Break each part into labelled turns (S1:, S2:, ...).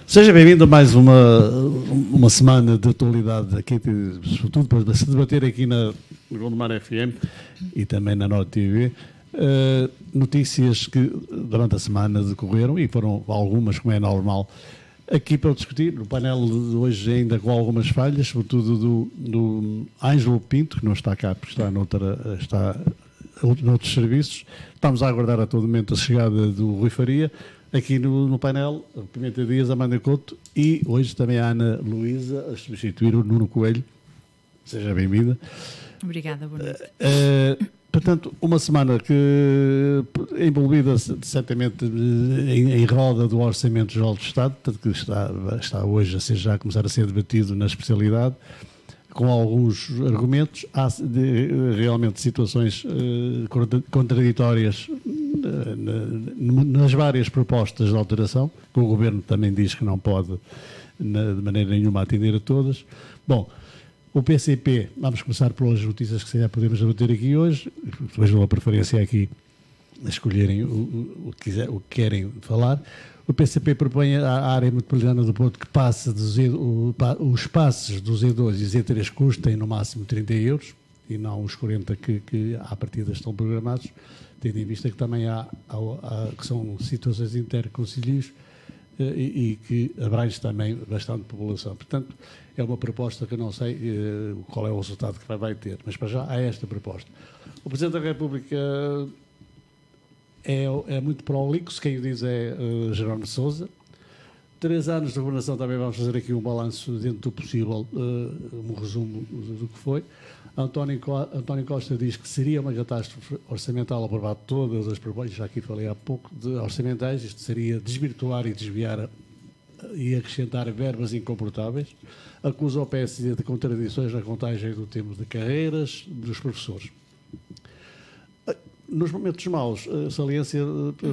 S1: Seja bem-vindo a mais uma semana de atualidade aqui, sobretudo para se debater aqui na Gondomar FM e também na Norte TV. Notícias que durante a semana decorreram e foram algumas, como é normal, aqui para discutir. No painel de hoje ainda com algumas falhas, sobretudo do Ângelo Pinto, que não está cá porque está noutros serviços. Estamos a aguardar a todo momento a chegada do Rui Faria. Aqui no painel, a Pimenta Dias, Amanda Couto e hoje também a Ana Luísa a substituir o Nuno Coelho. Seja bem-vinda.
S2: Obrigada, boa noite.
S1: Portanto, uma semana que envolvida certamente em roda do Orçamento Geral do Estado, tanto que está hoje a começar a ser debatido na especialidade, com alguns argumentos. Há realmente situações contraditórias nas várias propostas de alteração, que o Governo também diz que não pode de maneira nenhuma atender a todas. Bom, o PCP, vamos começar pelas notícias que se já podemos debater aqui hoje, depois dou a preferência aqui a escolherem o que querem falar. O PCP propõe à área metropolitana do Porto que passe os passes do Z2 e Z3 custem no máximo 30 euros e não os 40 que à partida estão programados, tendo em vista que também que são situações interconcelhios e que abrange também bastante população. Portanto, é uma proposta que eu não sei qual é o resultado que vai ter, mas para já há esta proposta. O Presidente da República é muito prolixo, quem o diz é Jerónimo de Sousa. 3 anos de governação, também vamos fazer aqui um balanço dentro do possível, um resumo do que foi. António Costa diz que seria uma catástrofe orçamental aprovar todas as propostas, já aqui falei há pouco, de orçamentais. Isto seria desvirtuar e desviar e acrescentar verbas incomportáveis. Acusa o PSD de contradições na contagem do tempo de carreiras dos professores. Nos momentos maus, saliência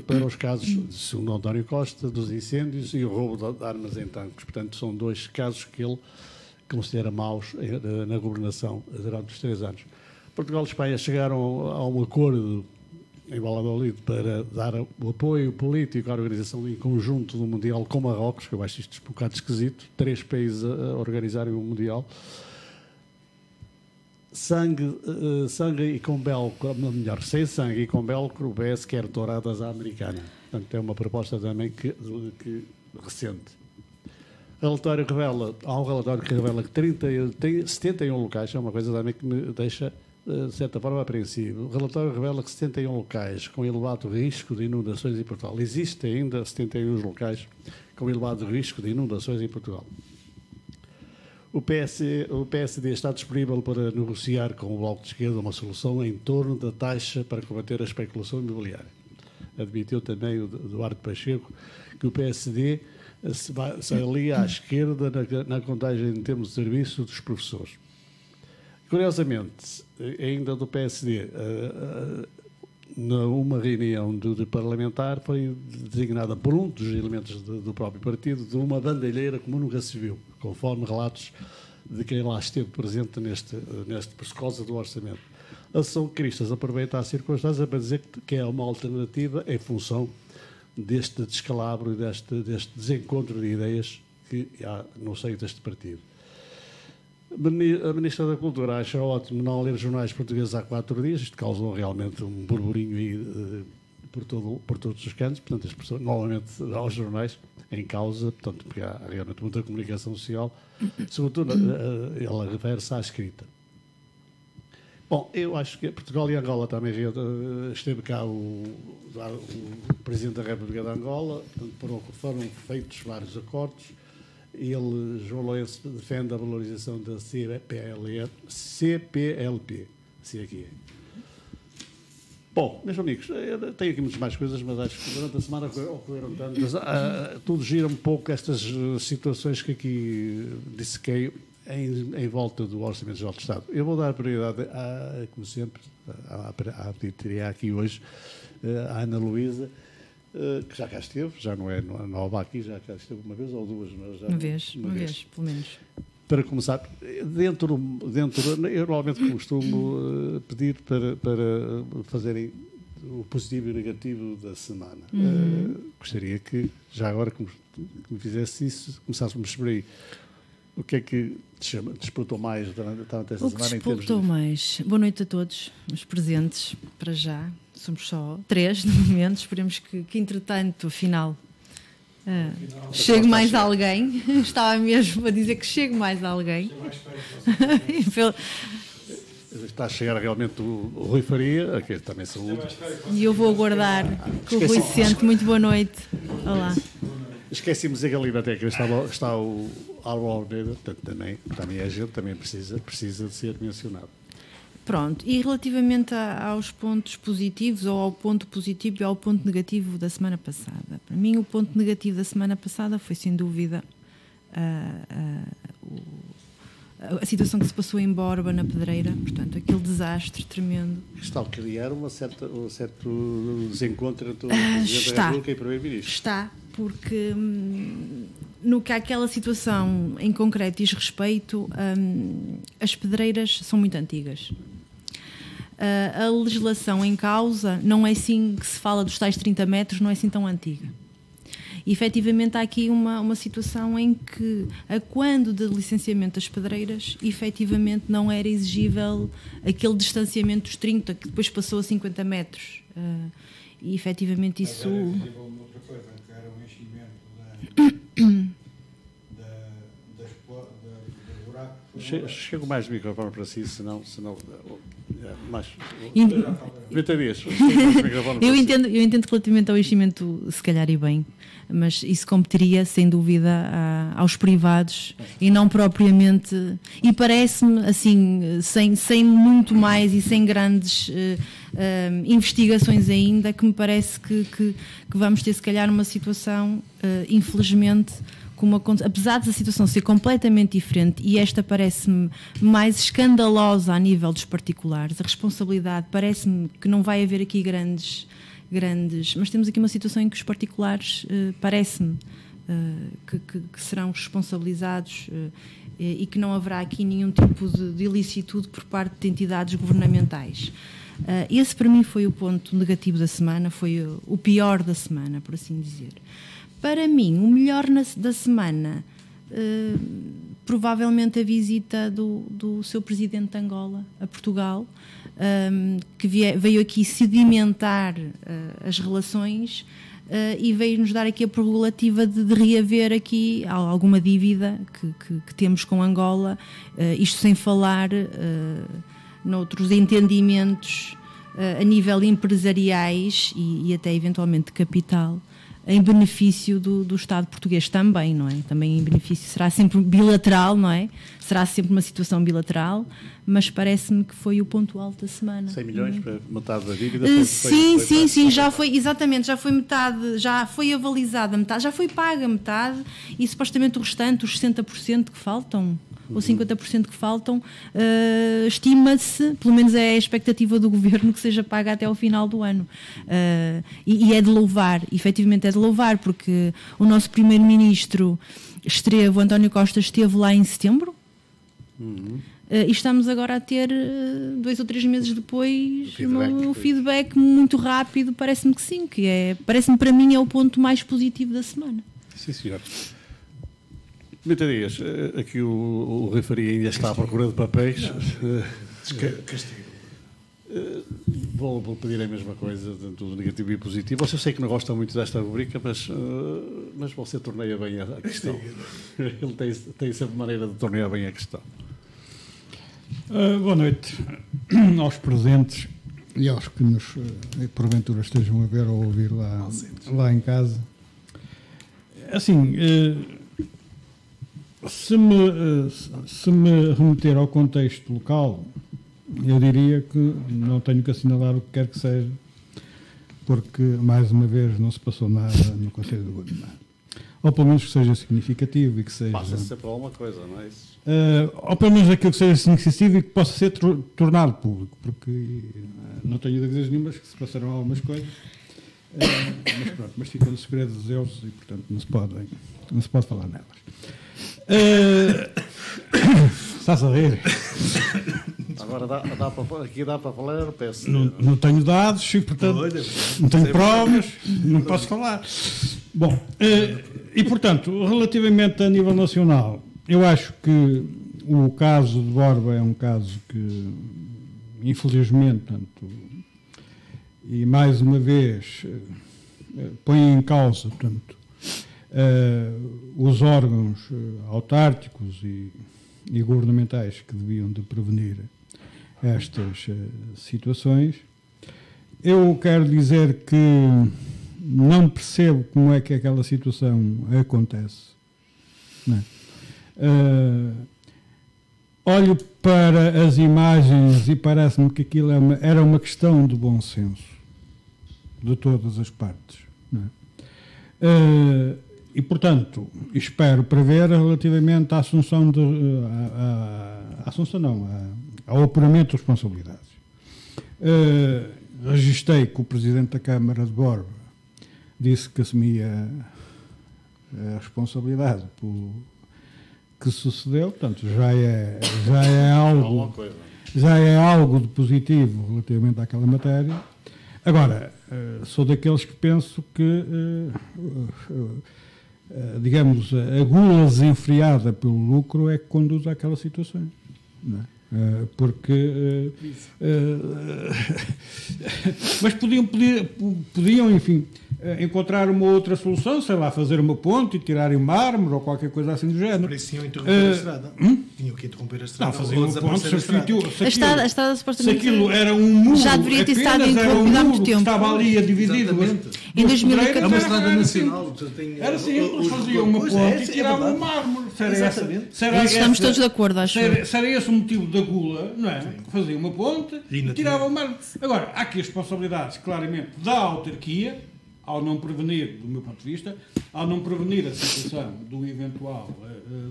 S1: para os casos, segundo António Costa, dos incêndios e o roubo de armas em tanques. Portanto, são 2 casos que ele considera maus na governação durante os 3 anos. Portugal e Espanha chegaram a um acordo em Valladolid para dar o apoio político à organização em conjunto do Mundial com Marrocos, que eu acho isto um bocado esquisito, 3 países a organizarem o Mundial. Sangue e com velcro, melhor, sem sangue e com velcro, o PS quer touradas à americana. Portanto, é uma proposta também que recente. Há um relatório que revela que 71 locais, é uma coisa também que me deixa, de certa forma, apreensivo. O relatório revela que 71 locais com elevado risco de inundações em Portugal. Existem ainda 71 locais com elevado risco de inundações em Portugal. O PSD está disponível para negociar com o Bloco de Esquerda uma solução em torno da taxa para combater a especulação imobiliária. Admitiu também o Duarte Pacheco que o PSD se alia à esquerda na contagem em termos de serviço dos professores. Curiosamente, ainda do PSD, numa reunião de parlamentar, foi designada por um dos elementos do próprio partido de uma bandalheira como nunca se viu, conforme relatos de quem lá esteve presente por causa do orçamento. A Ação Cristas aproveita a circunstância para dizer que é uma alternativa em função deste descalabro e deste desencontro de ideias que há no seio deste partido. A Ministra da Cultura acha ótimo não ler jornais portugueses há 4 dias. Isto causou realmente um burburinho por todos os cantos. Portanto, as pessoas, novamente, aos jornais em causa, portanto, porque há realmente muita comunicação social, sobretudo ela refere-se à escrita. Bom, eu acho que Portugal e Angola também esteve cá o Presidente da República de Angola, portanto, foram feitos vários acordos. João Lourenço, defende a valorização da CPLP, assim aqui é. Bom, meus amigos, eu tenho aqui muitas mais coisas, mas acho que durante a semana ocorreram tantas. Tudo gira um pouco estas situações que aqui dissequei em volta do Orçamento Geral do Estado. Eu vou dar prioridade, como sempre, à auditoria aqui hoje, à Ana Luísa, que já cá esteve, já não é nova aqui, já cá esteve uma vez ou 2, mas já
S2: uma vez, pelo menos.
S1: Para começar, eu normalmente costumo pedir para fazerem o positivo e o negativo da semana. Gostaria que, já agora que me fizesse isso, começássemos por aí. O que é que te despertou mais durante esta semana?
S2: O que despertou mais? Boa noite a todos os presentes, para já. Somos só 3 no momento. Esperemos que entretanto, afinal, chegue mais alguém. Estava mesmo a dizer que chegue mais alguém.
S1: Está a chegar realmente o Rui Faria, aqui também saúde.
S2: E eu vou aguardar que o Rui se sente. Muito boa noite. Olá.
S1: Esquecemos a Galina até que está o Álvaro Almeida, também é gente, também precisa de ser mencionado.
S2: Pronto, e relativamente aos pontos positivos, ou ao ponto positivo e ao ponto negativo da semana passada. Para mim, o ponto negativo da semana passada foi, sem dúvida, a situação que se passou em Borba, na Pedreira, portanto, aquele desastre tremendo.
S1: Está a criar um certo desencontro entre o Presidente da República e o Primeiro-Ministro.
S2: Está, porque no que aquela situação em concreto diz respeito, as pedreiras são muito antigas. A legislação em causa não é assim que se fala dos tais 30 metros, não é assim tão antiga. E, efetivamente, há aqui uma situação em que, a quando do licenciamento das pedreiras, efetivamente não era exigível aquele distanciamento dos 30, que depois passou a 50 metros. E, efetivamente, isso...
S3: Era exigível uma outra coisa, que era o enchimento das buracos.
S1: Chego mais do microfone para si, senão mais...
S2: Eu entendo relativamente ao enchimento, se calhar e bem, mas isso competeria, sem dúvida, aos privados e não propriamente... E parece-me, assim, sem muito mais e sem grandes investigações ainda, que me parece que vamos ter, se calhar, uma situação, infelizmente... apesar da situação ser completamente diferente, e esta parece-me mais escandalosa a nível dos particulares, a responsabilidade parece-me que não vai haver aqui grandes, mas temos aqui uma situação em que os particulares parece-me que serão responsabilizados e que não haverá aqui nenhum tipo de ilicitude por parte de entidades governamentais. Esse para mim foi o ponto negativo da semana, foi o pior da semana, por assim dizer. Para mim, o melhor da semana, provavelmente a visita do seu presidente de Angola a Portugal, que veio aqui sedimentar as relações e veio-nos dar aqui a prerrogativa de reaver aqui alguma dívida que temos com Angola, isto sem falar noutros entendimentos a nível empresariais e até eventualmente de capital, em benefício do Estado português também, não é? Também em benefício, será sempre bilateral, não é? Será sempre uma situação bilateral, mas parece-me que foi o ponto alto da semana.
S1: 100 milhões para metade da dívida?
S2: Sim, já foi, exatamente, já foi metade, já foi avalizada metade, já foi paga metade, e supostamente o restante, os 60% que faltam, ou 50% que faltam, estima-se, pelo menos é a expectativa do Governo, que seja paga até ao final do ano. E é de louvar, efetivamente é de louvar, porque o nosso Primeiro-Ministro o António Costa, esteve lá em setembro, e estamos agora a ter, 2 ou 3 meses depois, um feedback muito rápido. Parece-me que sim, parece-me, para mim, é o ponto mais positivo da semana.
S1: Sim, senhor. Muitos dias, aqui o Rui Faria ainda está à procura de papéis.
S3: Castigo.
S1: Vou pedir a mesma coisa, do negativo e positivo. Eu sei que não gosta muito desta rubrica, mas você torneia bem a questão. Ele tem sempre maneira de tornear bem a questão.
S3: Boa noite aos presentes e aos que nos, porventura, estejam a ver ou a ouvir lá em casa. Assim, se me remeter ao contexto local, eu diria que não tenho que assinalar o que quer que seja, porque, mais uma vez, não se passou nada no Conselho de Godemar. Ou pelo menos que seja significativo e que seja...
S1: Passa sempre alguma coisa, não é isso?
S3: Ou pelo menos aquilo que seja significativo e que possa ser tornado público, porque não tenho dúvidas nenhumas que se passaram algumas coisas, mas pronto, mas fica no segredo dos deuses e, portanto, não se pode falar nelas. Estás a rir?
S1: Agora aqui dá para falar, peço.
S3: Não tenho dados e, portanto, não tenho provas, não posso falar. Bom, e, portanto, relativamente a nível nacional, eu acho que o caso de Borba é um caso que, infelizmente, portanto, e mais uma vez, põe em causa, portanto, os órgãos autárquicos e governamentais que deviam de prevenir estas situações. Eu quero dizer que não percebo como é que aquela situação acontece. Não é? Olho para as imagens e parece-me que aquilo era uma questão de bom senso de todas as partes. Não é? E, portanto, espero prever relativamente à assunção ao apuramento de responsabilidades. Registrei que o Presidente da Câmara de Borba disse que assumia a responsabilidade pelo que sucedeu, portanto, já é algo de positivo relativamente àquela matéria. Agora, sou daqueles que penso que digamos, a gula desenfreada pelo lucro é que conduz àquela situação. Não é? Porque mas podiam, enfim, encontrar uma outra solução, sei lá, fazer uma ponte e tirarem o mármore ou qualquer coisa assim do género.
S4: Por isso tinham interromper a estrada. Tinham que interromper a estrada.
S3: Não, faziam uma ponte.
S2: A estrada supostamente.
S3: Se aquilo era um muro,
S2: já deveria ter estado interrompido há muito tempo.
S3: Estava ali a dividir
S2: em 2014.
S4: É uma estrada nacional.
S3: Era simples, faziam uma ponte e tiravam o mármore.
S4: Exatamente.
S2: Estamos todos de acordo, acho.
S3: Se era esse o motivo da gula, não é? Fazia uma ponte e tirava o mármore. Agora, há aqui as responsabilidades, claramente, da autarquia, ao não prevenir, do meu ponto de vista, ao não prevenir a situação do eventual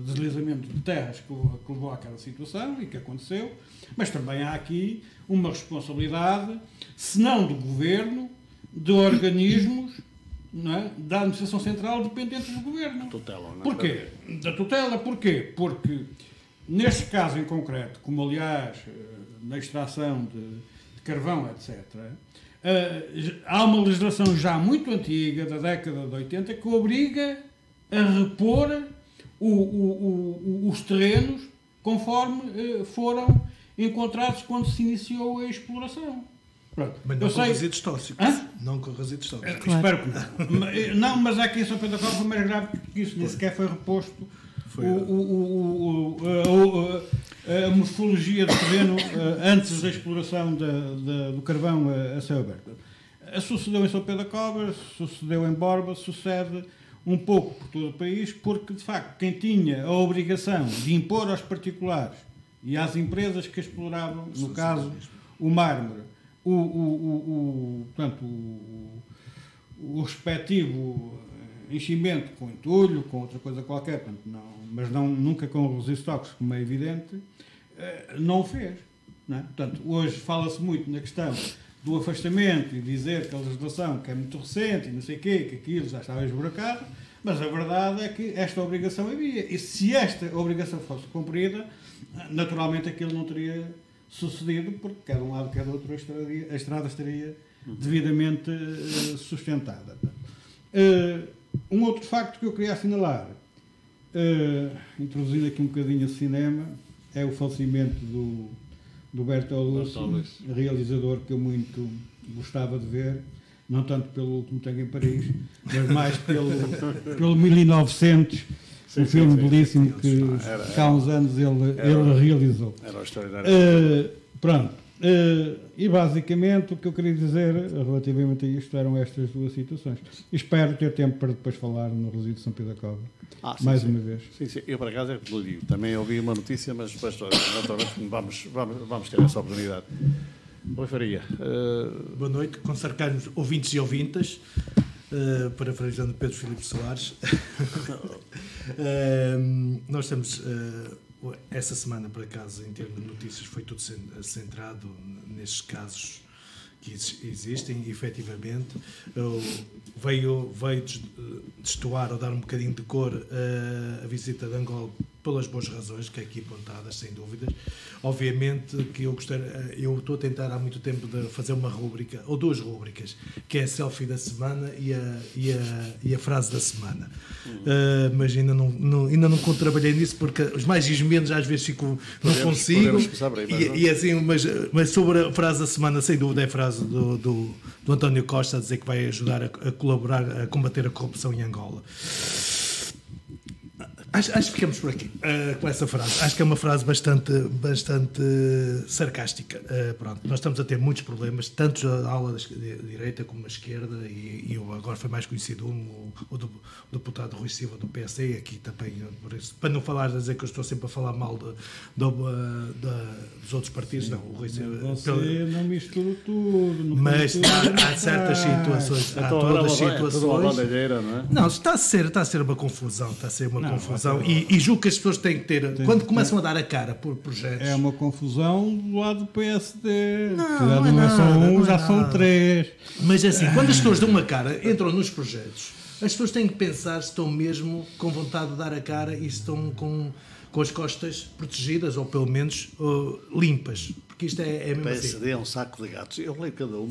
S3: deslizamento de terras que levou àquela situação e que aconteceu, mas também há aqui uma responsabilidade, se não do governo, de organismos, não é? Da administração central dependentes do governo.
S1: Tutela, não é?
S3: Porquê? Da tutela, porquê? Porque, neste caso em concreto, como aliás na extração de carvão, etc., há uma legislação já muito antiga, da década de 80, que obriga a repor os terrenos conforme foram encontrados quando se iniciou a exploração. Pronto.
S4: Mas não com resíduos tóxicos. Não com resíduos tóxicos.
S2: Claro.
S3: Espero que não. Não, mas aqui em São Pedro da Cova foi mais grave que isso. Nem sequer foi reposto a morfologia do terreno antes da exploração do carvão a céu aberto. Sucedeu em São Pedro da Cova, sucedeu em Borba, sucede um pouco por todo o país, porque, de facto, quem tinha a obrigação de impor aos particulares e às empresas que exploravam, no caso, o mármore, portanto, o respectivo enchimento com entulho, com outra coisa qualquer, portanto, mas nunca com resíduos tóxicos, como é evidente, não o fez. Não é? Portanto, hoje fala-se muito na questão do afastamento e dizer que a legislação que é muito recente e não sei o quê, que aquilo já estava esburacado, mas a verdade é que esta obrigação havia. E se esta obrigação fosse cumprida, naturalmente aquilo não teria sucedido, porque quer de um lado, quer do outro, a estrada estaria devidamente sustentada. Um outro facto que eu queria assinalar, introduzindo aqui um bocadinho o cinema, é o falecimento do Bertolucci, realizador que eu muito gostava de ver, não tanto pelo Último Tango em Paris, mas mais pelo 1900, um filme belíssimo que há uns anos ele realizou.
S1: Era extraordinário.
S3: Pronto. E basicamente o que eu queria dizer relativamente a isto eram estas duas situações. Espero ter tempo para depois falar no resíduo de São Pedro da Cova. Mais uma vez.
S1: Sim, eu por acaso é que lhe digo. Também ouvi uma notícia, mas depois naturalmente vamos ter essa oportunidade. Oi, Faria.
S4: Boa noite, concercarmos ouvintes e ouvintas, parafraseando Pedro Filipe Soares. Nós estamos... essa semana, por acaso, em termos de notícias, foi tudo centrado nestes casos que existem, efetivamente. Veio destoar ou dar um bocadinho de cor a visita de Angola pelas boas razões que aqui apontadas, sem dúvidas. Obviamente que eu estou a tentar há muito tempo de fazer uma rúbrica, ou duas rúbricas, que é a selfie da semana e a frase da semana. Mas ainda não trabalhei nisso, porque os mais e os menos às vezes não consigo. E assim, mas sobre a frase da semana, sem dúvida, é a frase do António Costa a dizer que vai ajudar a colaborar a combater a corrupção em Angola. Acho que ficamos por aqui com essa frase. Acho que é uma frase bastante sarcástica. Pronto, nós estamos a ter muitos problemas, tanto a ala da direita como a esquerda, e agora foi mais conhecido o deputado Rui Silva do PSD, aqui também, por isso, para não falar, dizer que eu estou sempre a falar mal dos outros partidos, não, o Rui Silva.
S3: Você não mistura tudo.
S4: Mas há certas situações. Há todas as situações. Não, está a ser uma confusão. E julgo que as pessoas têm que ter, quando começam a dar a cara por projetos.
S3: É uma confusão do lado do PSD.
S4: Não
S3: é só um, já são três.
S4: Mas assim, quando as pessoas dão uma cara, entram nos projetos, as pessoas têm que pensar se estão mesmo com vontade de dar a cara e se estão com as costas protegidas, ou pelo menos limpas. Porque isto é mesmo assim.
S1: PSD é um saco de gatos. Eu leio cada um.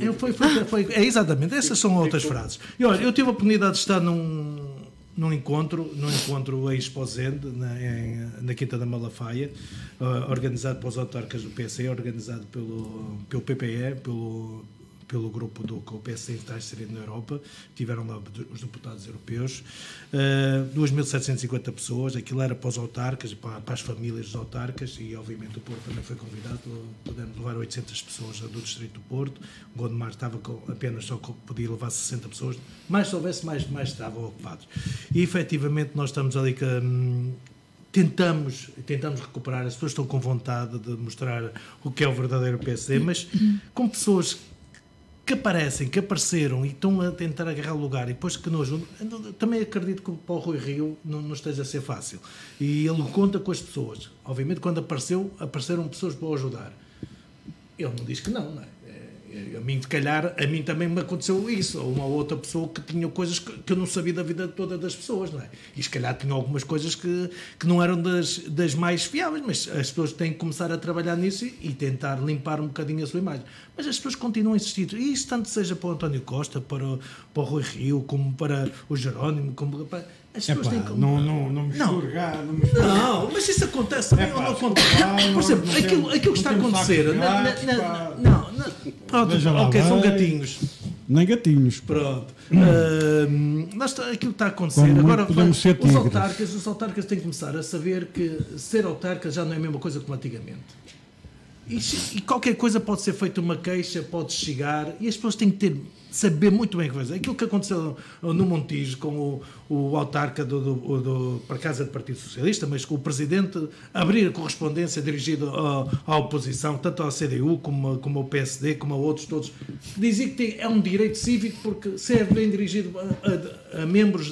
S4: Exatamente, essas são outras frases. E olha, eu tive a oportunidade de estar num encontro Exposende na Quinta da Malafaia, organizado pelos autarcas do PSD, organizado pelo PPE, pelo grupo do que o PSD está inserido na Europa. Tiveram lá os deputados europeus, 2.750 pessoas. Aquilo era para os autarcas e para as famílias dos autarcas, e obviamente o Porto também foi convidado. Pudemos levar 800 pessoas do distrito do Porto. O Gondomar estava apenas, só podia levar 60 pessoas, mas se houvesse mais estavam ocupados. E efetivamente nós estamos ali que tentamos recuperar. As pessoas estão com vontade de mostrar o que é o verdadeiro PSD, mas com pessoas que apareceram e estão a tentar agarrar o lugar, e depois que não ajudam. Também acredito que para o Rui Rio não esteja a ser fácil, e ele conta com as pessoas. Obviamente, quando apareceram pessoas para o ajudar. Ele não diz que não é? A mim também me aconteceu isso, ou uma outra pessoa que tinha coisas que eu não sabia da vida toda das pessoas, não é? E se calhar tinha algumas coisas que não eram das mais fiáveis, mas as pessoas têm que começar a trabalhar nisso e tentar limpar um bocadinho a sua imagem. Mas as pessoas continuam a insistir, e isso tanto seja para o António Costa, para o Rui Rio, como para o Jerónimo, como para... As pessoas têm que...
S3: Não mistura.
S4: Não, mas isso acontece também ou não acontece. Por exemplo, aquilo que está a acontecer... Pronto, ok, são gatinhos.
S3: Nem gatinhos.
S4: Pronto. Aquilo que está a acontecer. Agora, os autarcas têm que começar a saber que ser autarca já não é a mesma coisa como antigamente. E qualquer coisa pode ser feita uma queixa, pode chegar, e as pessoas têm que saber muito bem o que fazer. Aquilo que aconteceu no Montijo com o autarca para casa do Partido Socialista, mas com o presidente abrir a correspondência dirigida à oposição, tanto à CDU como ao PSD, como a outros todos, dizia que é um direito cívico, porque se é bem dirigido a membros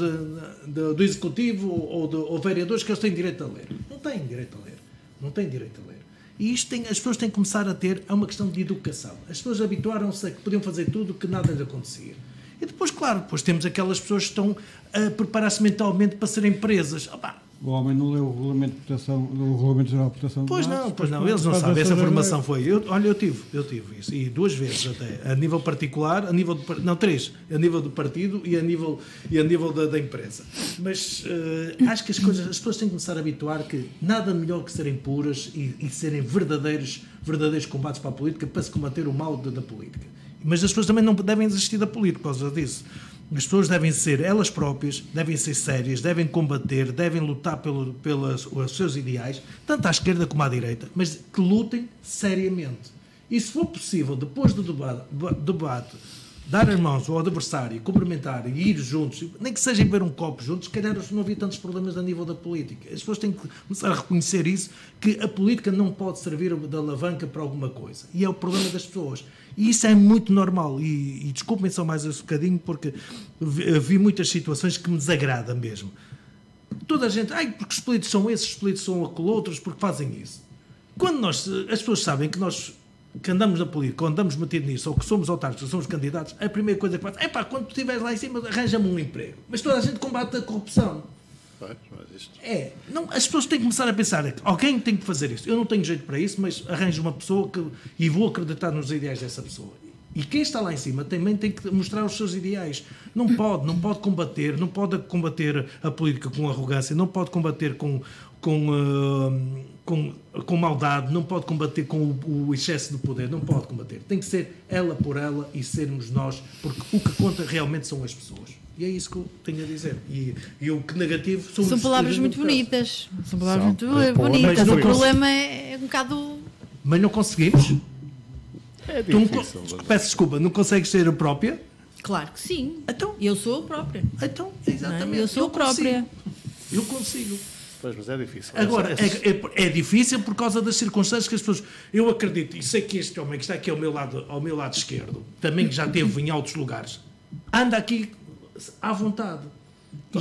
S4: do Executivo ou vereadores, que eles têm direito a ler. Não têm direito a ler. E isto as pessoas têm que começar a ter, é uma questão de educação. As pessoas habituaram-se a que podiam fazer tudo, que nada lhes acontecia. E depois, claro, temos aquelas pessoas que estão a preparar-se mentalmente para serem presas.
S3: O homem não leu o Regulamento Geral de Proteção de Dados.
S4: Pois não, eles não sabem. Essa formação foi. Eu tive isso, e 2 vezes até, a nível particular, a nível 3, a nível do partido e a nível da empresa. Mas acho que as pessoas têm que começar a habituar que nada melhor que serem puras e serem verdadeiros combates para a política, para se combater o mal da política. Mas as pessoas também não devem desistir da política por causa disso. As pessoas devem ser elas próprias, devem ser sérias, devem combater, devem lutar pelos seus ideais, tanto à esquerda como à direita, mas que lutem seriamente. E se for possível, depois do debate, dar as mãos ao adversário, cumprimentar e ir juntos, nem que seja beber um copo juntos, se calhar não havia tantos problemas a nível da política. As pessoas têm que começar a reconhecer isso, que a política não pode servir de alavanca para alguma coisa. E é o problema das pessoas. E isso é muito normal. E desculpem só mais um bocadinho, porque vi muitas situações que me desagradam mesmo. Toda a gente, porque os políticos são esses, os políticos são aqueles outros, porque fazem isso. Quando as pessoas sabem que nós que andamos na política, ou andamos metidos nisso, ou que somos autárquicos, ou somos candidatos, a primeira coisa que faz quando tu estiveres lá em cima, arranja-me um emprego. Mas toda a gente combate a corrupção. Não, as pessoas têm que começar a pensar, alguém tem que fazer isto. Eu não tenho jeito para isso, mas arranjo uma pessoa e vou acreditar nos ideais dessa pessoa. E quem está lá em cima também tem que mostrar os seus ideais. Não pode combater a política com arrogância, não pode combater com maldade, não pode combater com o excesso de poder, não pode combater. Tem que ser ela por ela e sermos nós, porque o que conta realmente são as pessoas. E é isso que eu tenho a dizer. E o que negativo
S2: são palavras muito bonitas. São palavras muito bonitas. O problema é um bocado...
S4: Mas não conseguimos.
S1: É difícil.
S4: Peço desculpa, não consegues ser a própria?
S2: Claro que sim.
S4: Então,
S2: eu sou a própria.
S4: Então, exatamente.
S2: Eu sou a própria.
S4: Eu consigo.
S1: Pois, mas é difícil.
S4: Agora, é difícil por causa das circunstâncias que as pessoas... Eu acredito, e sei que este homem que está aqui ao meu lado esquerdo, também que já esteve em altos lugares, anda aqui à vontade.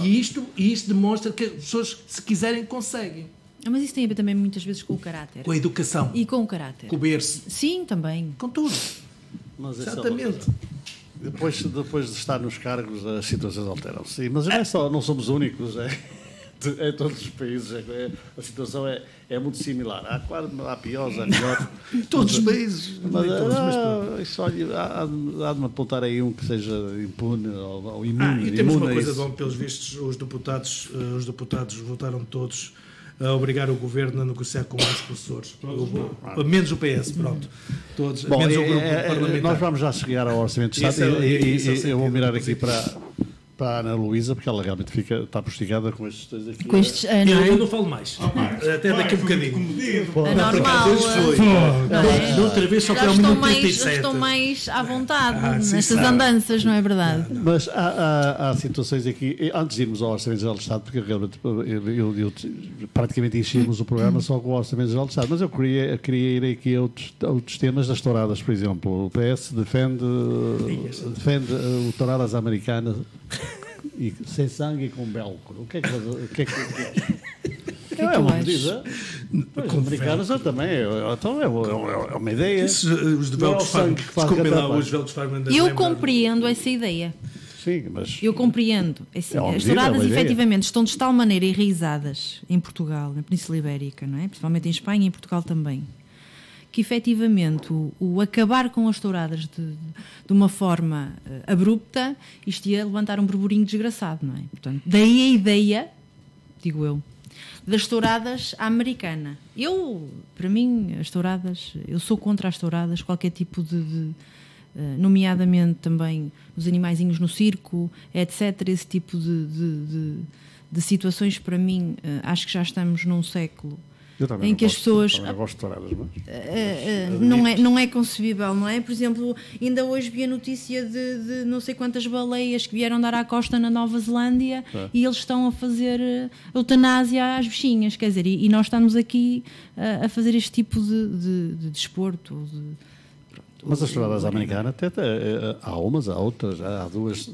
S4: E isto demonstra que as pessoas, se quiserem, conseguem.
S2: Mas isso tem a ver também muitas vezes com o caráter.
S4: Com a educação.
S2: E com o caráter.
S4: Com o berço.
S2: Sim, também.
S4: Com tudo.
S1: Mas
S4: exatamente.
S1: Depois de estar nos cargos, as situações alteram-se. Sim, mas não somos únicos. Em todos os países a situação é muito similar. Há piores, há melhores.
S4: Em todos os países.
S1: Há de me apontar aí um que seja impune ou imune.
S4: E temos uma coisa bom, pelos vistos, os deputados votaram todos a obrigar o governo a negociar com os professores. Menos o PS, pronto. Todos,
S1: bom,
S4: menos o grupo parlamentar.
S1: Nós vamos já chegar ao Orçamento de Estado e eu vou mirar aqui para a Ana Luísa, porque ela realmente está postigada com estes dois aqui.
S2: Com estes,
S4: eu não falo mais. Até daqui a um bocadinho.
S2: É normal.
S4: Outra vez só que é um minuto 37.
S2: Já estão mais à vontade nestas andanças, não é verdade?
S1: Mas há situações aqui, antes de irmos ao Orçamento Geral do Estado, porque realmente eu praticamente enchemos o programa só com o Orçamento Geral do Estado, mas eu queria ir aqui a outros temas das touradas, por exemplo. O PS defende touradas americanas e sem sangue e com velcro. O que é que é uma medida? Os americanos também. Então é uma ideia.
S4: Os velcros fazem.
S2: Eu compreendo essa ideia.
S1: Sim, mas...
S2: Eu compreendo. As touradas, efetivamente, estão de tal maneira enraizadas em Portugal, na Península Ibérica, não é? Principalmente em Espanha e em Portugal também, que efetivamente o acabar com as touradas de uma forma abrupta, isto ia levantar um burburinho desgraçado, não é? Portanto, daí a ideia, digo eu, das touradas à americana. Para mim, as touradas, eu sou contra as touradas, qualquer tipo nomeadamente também os animaizinhos no circo, etc. Esse tipo de situações, para mim, acho que já estamos num século em que as pessoas...
S1: Eu gosto de touradas,
S2: mas... não é concebível, não é? Por exemplo, ainda hoje vi a notícia de não sei quantas baleias que vieram dar à costa na Nova Zelândia e eles estão a fazer eutanásia às bichinhas, quer dizer, e nós estamos aqui a fazer este tipo de desporto,
S1: Mas as touradas americanas, até há umas, há outras, há duas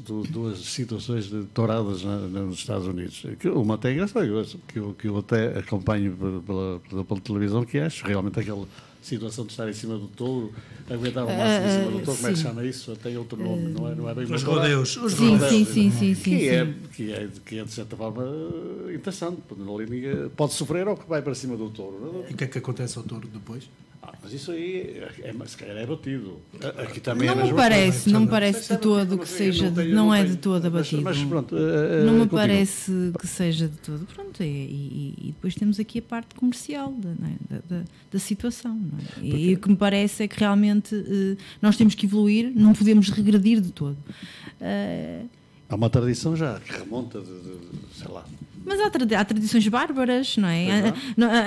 S1: situações de touradas nos Estados Unidos. Uma até engraçada, que eu até acompanho pela televisão, que acho realmente aquela situação de estar em cima do touro, aguentar o máximo em cima do touro, como é que chama isso? Tem outro nome, não é bem
S4: os rodeus.
S1: Que é de certa forma interessante. Pode sofrer ou que vai para cima do touro.
S4: E o que é que acontece ao touro depois?
S1: Mas isso aí, se calhar é batido. Aqui também
S2: não me parece de todo que seja, não é de todo abatido.
S1: Mas pronto,
S2: não me parece que seja de todo. Pronto, e depois temos aqui a parte comercial da situação. Não é? E o que me parece é que realmente nós temos que evoluir, não podemos regredir de todo.
S1: Há uma tradição já que remonta sei lá.
S2: Mas há tradições bárbaras, não é?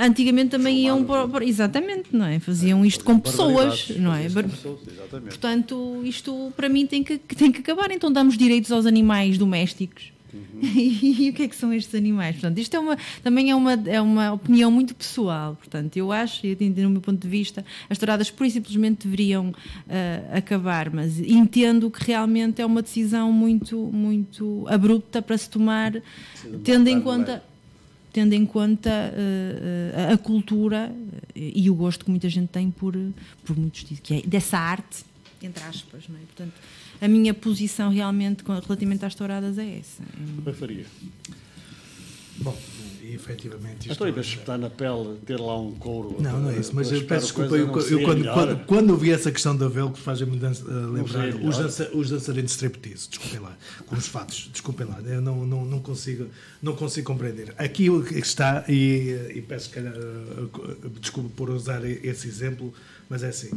S2: Antigamente também iam exatamente, não é? Faziam isto com pessoas, não é? Portanto, isto para mim tem que acabar. Então damos direitos aos animais domésticos. E o que é que são estes animais? Portanto, isto também é uma opinião muito pessoal. Portanto, eu acho, e no meu ponto de vista, as touradas pura e simplesmente deveriam acabar, mas entendo que realmente é uma decisão muito, muito abrupta para se tomar, tendo em conta a cultura e o gosto que muita gente tem por muitos que é dessa arte, entre aspas, não é? Portanto, a minha posição realmente relativamente às touradas é essa.
S1: O que faria?
S4: Bom, e efetivamente isto...
S1: Estou a espetar na pele, ter lá um couro.
S4: Não é isso, mas
S1: para
S4: eu peço
S1: espetar
S4: desculpa,
S1: coisa, não seria
S4: quando eu vi essa questão da velcro, faz-me lembrar
S1: seria
S4: os dançarinos de striptease, desculpem lá, com os fatos, desculpem lá, eu não consigo compreender. Aqui o que está, e peço que desculpa por usar esse exemplo, mas é assim,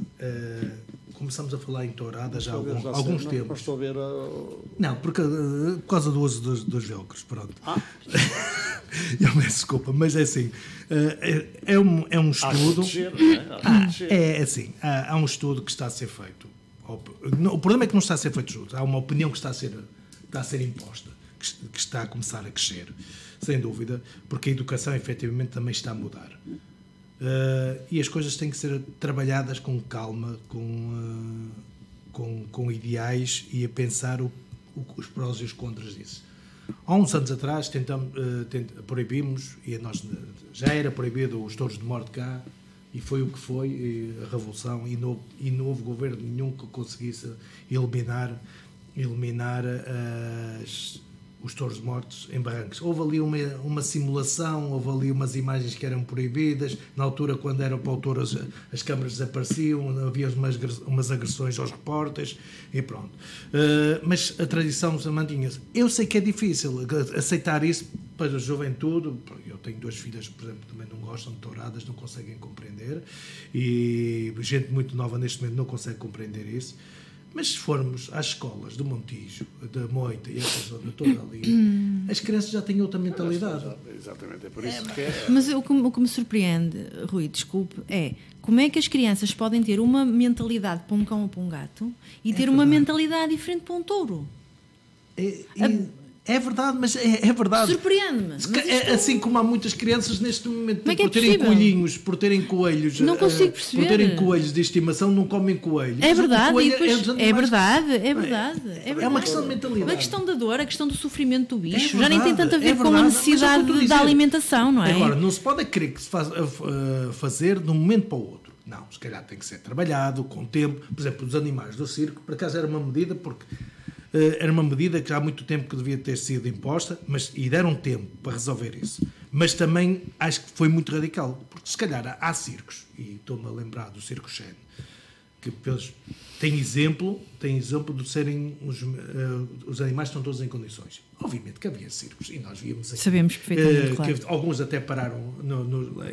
S4: começamos a falar em tourada já há alguns tempos.
S1: Não estou a ver...
S4: Não, por causa do uso dos velcros, pronto. Eu peço desculpa, mas é assim, é um estudo... É assim, há um estudo que está a ser feito. O problema é que não está a ser feito junto. Há uma opinião que está a ser imposta, que está a começar a crescer, sem dúvida, porque a educação efetivamente também está a mudar. E as coisas têm que ser trabalhadas com calma, com ideais e a pensar os prós e os contras disso. Há uns anos atrás proibimos, e nós já era proibido os touros de morte cá, e foi o que foi a revolução, e não houve governo nenhum que conseguisse eliminar os touros mortos em barrancos. Houve ali uma simulação, houve ali umas imagens que eram proibidas. Na altura, quando era para o touro, as câmaras desapareciam, havia umas agressões aos repórteres e pronto. Mas a tradição se mantinha-se. Eu sei que é difícil aceitar isso para a juventude. Eu tenho 2 filhas, por exemplo, que também não gostam de touradas, não conseguem compreender, e gente muito nova neste momento não consegue compreender isso. Mas se formos às escolas do Montijo, da Moita e essa zona toda ali, as crianças já têm outra mentalidade.
S1: Exatamente, é por isso que é.
S2: Mas o que me surpreende, Rui, desculpe, é como é que as crianças podem ter uma mentalidade para um cão ou para um gato e ter uma mentalidade diferente para um touro?
S4: É verdade, mas é verdade.
S2: Surpreende-me.
S4: Assim como há muitas crianças neste momento,
S2: por terem
S4: coelhinhos, por terem coelhos,
S2: não consigo perceber.
S4: Por terem coelhos de estimação, não comem coelhos.
S2: É verdade,
S4: É
S2: verdade.
S4: É uma questão de mentalidade.
S2: A questão da dor, a questão do sofrimento do bicho,
S4: verdade,
S2: já nem tem tanto a ver com a necessidade da alimentação, não é?
S4: Agora, não se pode querer que se fazer de um momento para o outro. Não, se calhar tem que ser trabalhado, com tempo. Por exemplo, os animais do circo, por acaso era uma medida, porque era uma medida que já há muito tempo que devia ter sido imposta, e deram tempo para resolver isso. Mas também acho que foi muito radical, porque se calhar há circos, e estou-me a lembrar do Circo Xene, que tem exemplo de serem os animais estão todos em condições. Obviamente que havia circos, e nós víamos aqui.
S2: Sabemos perfeitamente, claro.
S4: Que alguns até pararam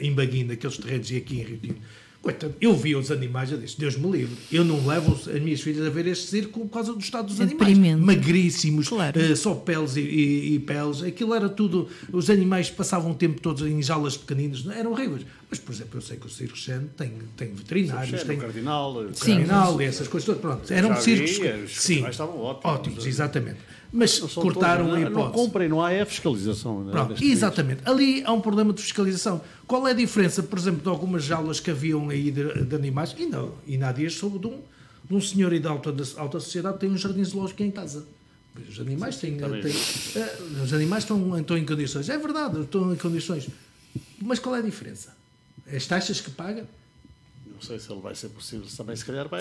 S4: em Baguinho, naqueles terrenos, e aqui em Rio Tinto. Coitado, eu vi os animais, eu disse, Deus me livre, eu não levo as minhas filhas a ver este circo por causa do estado dos animais. Magríssimos,
S2: claro.
S4: Só peles e peles. Aquilo era tudo, os animais passavam o tempo todos em jaulas pequeninas, eram horríveis. Mas, por exemplo, eu sei que o Circo Xene tem veterinários, tem
S1: o Cardinal
S4: e essas coisas todas. Pronto, eram circos.
S1: Sim, estavam
S4: ótimos, exatamente. Mas cortaram a hipótese.
S1: Não comprem, não há fiscalização.
S4: Pronto, exatamente. Ali há um problema de fiscalização. Qual é a diferença, por exemplo, de algumas jaulas que haviam aí de animais? E há dias soube de um senhor da alta sociedade que tem um jardim zoológico em casa. Os animais os animais estão em condições. É verdade, estão em condições. Mas qual é a diferença? As taxas que paga?
S1: Não sei se ele vai ser possível, também se calhar vai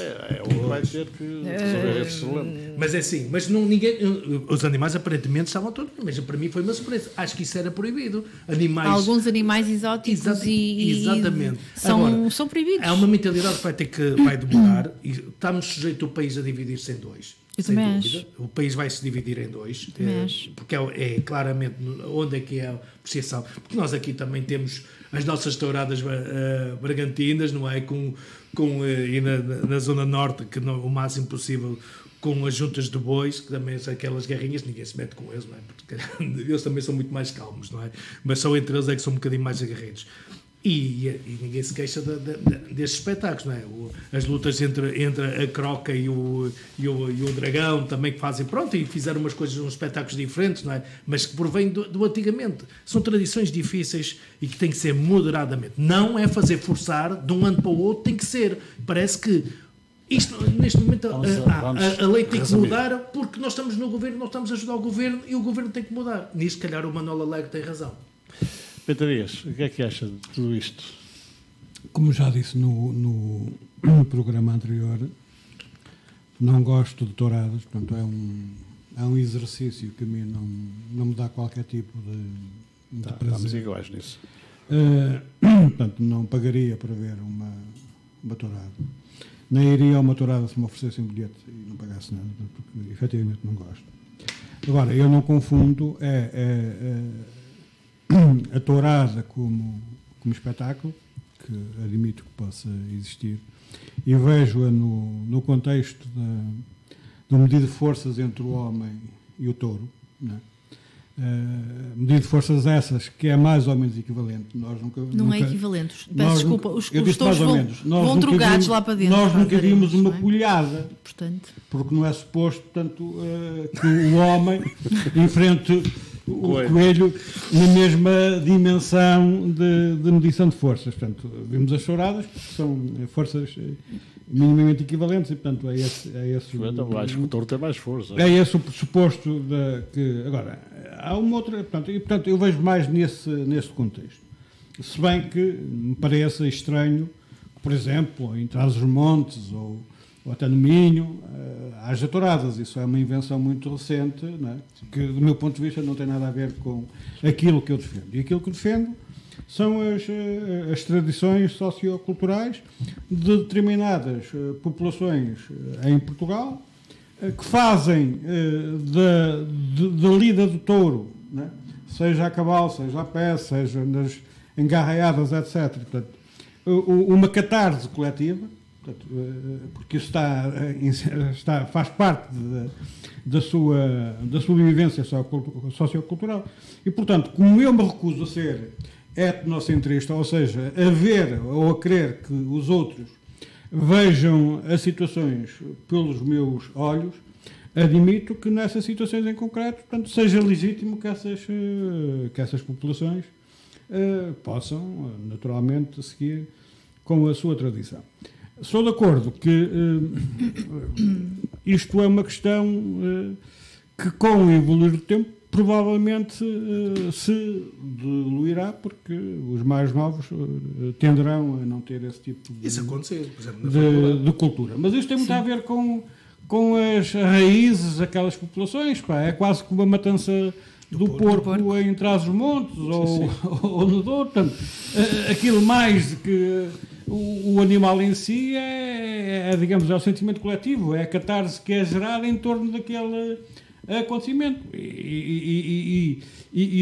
S1: ter que resolver esses problemas.
S4: Mas é assim, os animais aparentemente estavam todos, mas para mim foi uma surpresa. Acho que isso era proibido.
S2: Alguns animais exóticos
S4: exatamente.
S2: São proibidos.
S4: Há uma mentalidade que vai demorar, e estamos sujeitos o país a dividir-se em dois. Sem dúvida. Acho. O país vai se dividir em dois, porque é claramente onde é que é a apreciação. Porque nós aqui também temos as nossas touradas bragantinas, não é? E na zona norte, que o máximo possível, com as juntas de bois, que também são aquelas guerrinhas, ninguém se mete com eles, não é? Porque eles também são muito mais calmos, não é? Mas só entre eles é que são um bocadinho mais aguerridos. E ninguém se queixa destes espetáculos, não é? As lutas entre a croca e o dragão também que fazem, e fizeram uns espetáculos diferentes, não é? Mas que provém do antigamente. São tradições difíceis e que têm que ser moderadamente. Não é fazer forçar de um ano para o outro, tem que ser. Parece que neste momento a lei tem que mudar porque nós estamos no governo, nós estamos a ajudar o governo e o governo tem que mudar. Nisso, se calhar, o Manuel Alegre tem razão.
S1: Pedro Dias, o que é que acha de tudo isto?
S3: Como já disse no programa anterior, não gosto de touradas, portanto é um exercício que a mim não me dá qualquer tipo
S1: Estamos iguais nisso.
S3: Portanto, não pagaria para ver uma tourada. Nem iria a uma tourada se me oferecessem um bilhete e não pagasse nada, porque efetivamente não gosto. Agora, eu não confundo a tourada como espetáculo, que admito que possa existir, e vejo-a no contexto do medir de forças entre o homem e o touro, não é? Medir de forças essas que é mais ou menos equivalente.
S2: Não é equivalente. Peço desculpa, os touros vão drogados lá para dentro.
S3: Nós nunca vimos uma colhada,
S2: portanto,
S3: porque não é suposto, portanto, que o homem enfrente o coelho na mesma dimensão de medição de forças. Portanto, vimos as chouradas, que são forças minimamente equivalentes, e portanto é esse
S1: então, acho que o touro tem mais força.
S3: É esse o pressuposto que agora há uma outra, portanto eu vejo mais nesse contexto, se bem que me parece estranho que, por exemplo, em Trás-os-Montes ou até no Minho haja touradas. Isso é uma invenção muito recente, não é? Que do meu ponto de vista não tem nada a ver com aquilo que eu defendo, e aquilo que defendo são as tradições socioculturais de determinadas populações em Portugal que fazem da lida do touro, né? Seja a cavalo, seja a pé, seja nas engarraiadas, etc. Portanto, uma catarse coletiva, portanto, porque isso faz parte da sua vivência sociocultural. E, portanto, como eu me recuso a ser etnocentrista, ou seja, a ver ou a querer que os outros vejam as situações pelos meus olhos, admito que nessas situações em concreto, portanto, seja legítimo que essas populações possam naturalmente seguir com a sua tradição. Sou de acordo que isto é uma questão que, com o evoluir do tempo, provavelmente se diluirá, porque os mais novos tenderão a não ter esse tipo de cultura. Mas isto tem muito a ver com as raízes daquelas populações. É quase como a matança do porco em Trás-os-Montes ou no Douro. Portanto, aquilo mais que o animal em si digamos, é o sentimento coletivo, é a catarse que é gerada em torno daquele acontecimento. E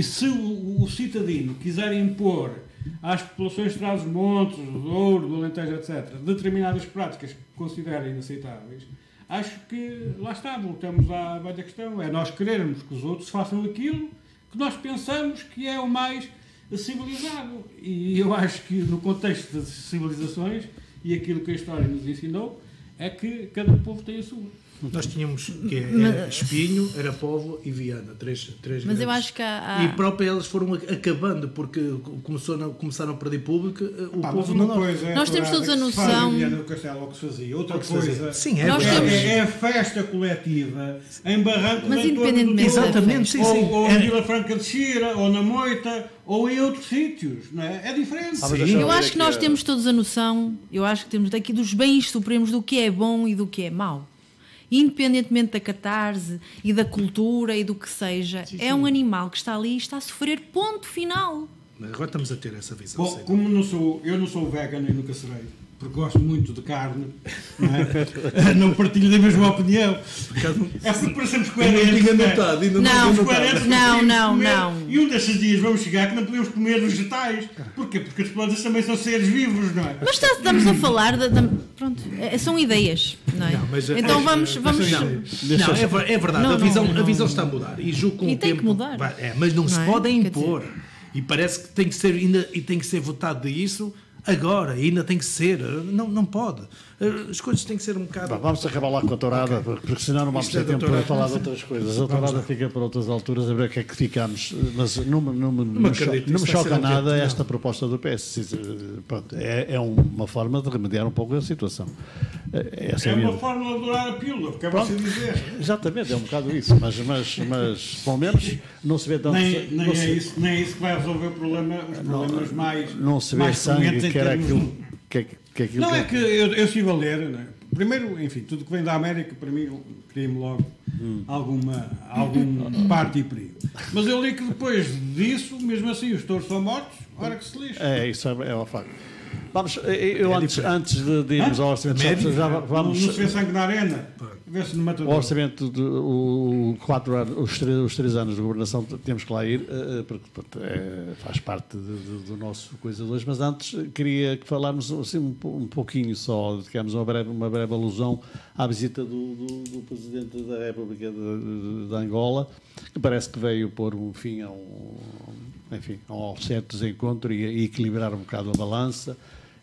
S3: se o cidadino quiser impor às populações de Trás-os-Montes, do Douro, do Alentejo, etc., determinadas práticas que considerem inaceitáveis, acho que lá está, voltamos à velha questão, é nós querermos que os outros façam aquilo que nós pensamos que é o mais civilizado. E eu acho que no contexto das civilizações, e aquilo que a história nos ensinou, é que cada povo tem a sua.
S4: Nós tínhamos era Espinho, Arapovo e Viana, três
S2: mas
S4: grandes.
S2: Eu acho que
S4: e próprio elas foram acabando, porque começaram a perder público. O povo
S3: uma
S4: não.
S3: Coisa
S2: nós temos todos a noção.
S3: Viana do Castelo, o que se fazia. Outra coisa
S4: sim,
S3: é a festa coletiva em Barranco.
S2: Mas independentemente.
S4: Exatamente, sim.
S3: Ou em Vila Franca de Xira, ou na Moita, ou em outros sítios, não é? É diferente.
S2: Eu acho que nós temos todos a noção, eu acho que temos daqui dos bens supremos do que é bom e do que é mau. Independentemente da catarse e da cultura e do que seja, é um animal que está ali e está a sofrer, ponto final.
S4: Mas agora estamos a ter essa visão.
S3: Bom, como eu não sou vegan e nunca serei, porque gosto muito de carne, não é? Não partilho da mesma opinião. É porque parecemos coerentes.
S2: Não.
S3: E um desses dias vamos chegar que não podemos comer vegetais. Porquê? Porque as plantas também são seres vivos, não é?
S2: Mas estamos a falar pronto, são ideias, não é?
S4: Não, mas
S2: então vamos.
S4: Não, é verdade. A visão está a mudar. E julgo com o tempo.
S2: Tem que mudar.
S4: Mas não se pode impor. E parece que tem que ser votado disso. Agora, ainda tem que ser, não pode. As coisas têm que ser um bocado.
S1: Vamos acabar lá com a tourada, porque senão não vamos ter tempo para falar de outras coisas. A tourada fica para outras alturas, a ver o que é que ficamos. Mas não me choca nada esta proposta do PS. Pronto, é uma forma de remediar um pouco a situação.
S3: É uma forma de dourar a pílula, porque é você dizer.
S1: Exatamente, é um bocado isso. Mas pelo menos não se vê tanto.
S3: Nem é isso que vai resolver os problemas mais.
S1: Não se vê sangue, que era aquilo.
S3: Não, é que eu estive a ler, né? primeiro, enfim, tudo que vem da América, para mim, cria-me logo algum parte e perigo. Mas eu li que depois disso, mesmo assim, os touros são mortos, ora que se lixe.
S1: Isso é um facto. Vamos, antes de irmos ao orçamento, já vamos...
S3: Não se vê sangue na arena, vê-se no matador.
S1: O orçamento, os 3 anos de governação, temos que lá ir, porque faz parte do nosso coisa de hoje, mas antes queria que falarmos assim, um pouquinho só, dedicamos uma breve alusão à visita do Presidente da República de Angola, que parece que veio pôr um fim a um certo desencontro e equilibrar um bocado a balança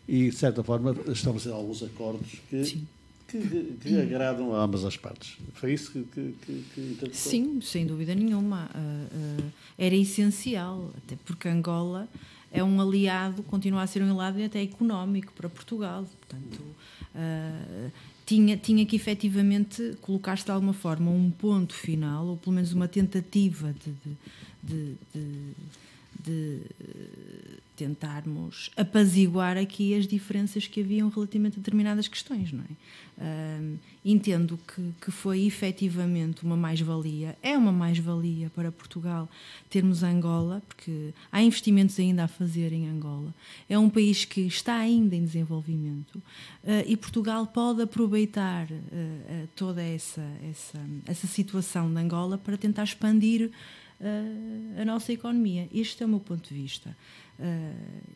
S1: e, de certa forma, estabelecer alguns acordos que agradam a ambas as partes. Foi isso que interpretou?
S2: Sim, sem dúvida nenhuma. Era essencial, até porque Angola é um aliado, continua a ser um aliado até económico para Portugal. Portanto, tinha que efetivamente colocar-se de alguma forma um ponto final, ou pelo menos uma tentativa de tentarmos apaziguar aqui as diferenças que haviam relativamente a determinadas questões, não é? Entendo que foi efetivamente uma mais-valia, é uma mais-valia para Portugal termos Angola, porque há investimentos ainda a fazer em Angola. É um país que está ainda em desenvolvimento e Portugal pode aproveitar toda essa situação de Angola para tentar expandir a nossa economia. Este é o meu ponto de vista.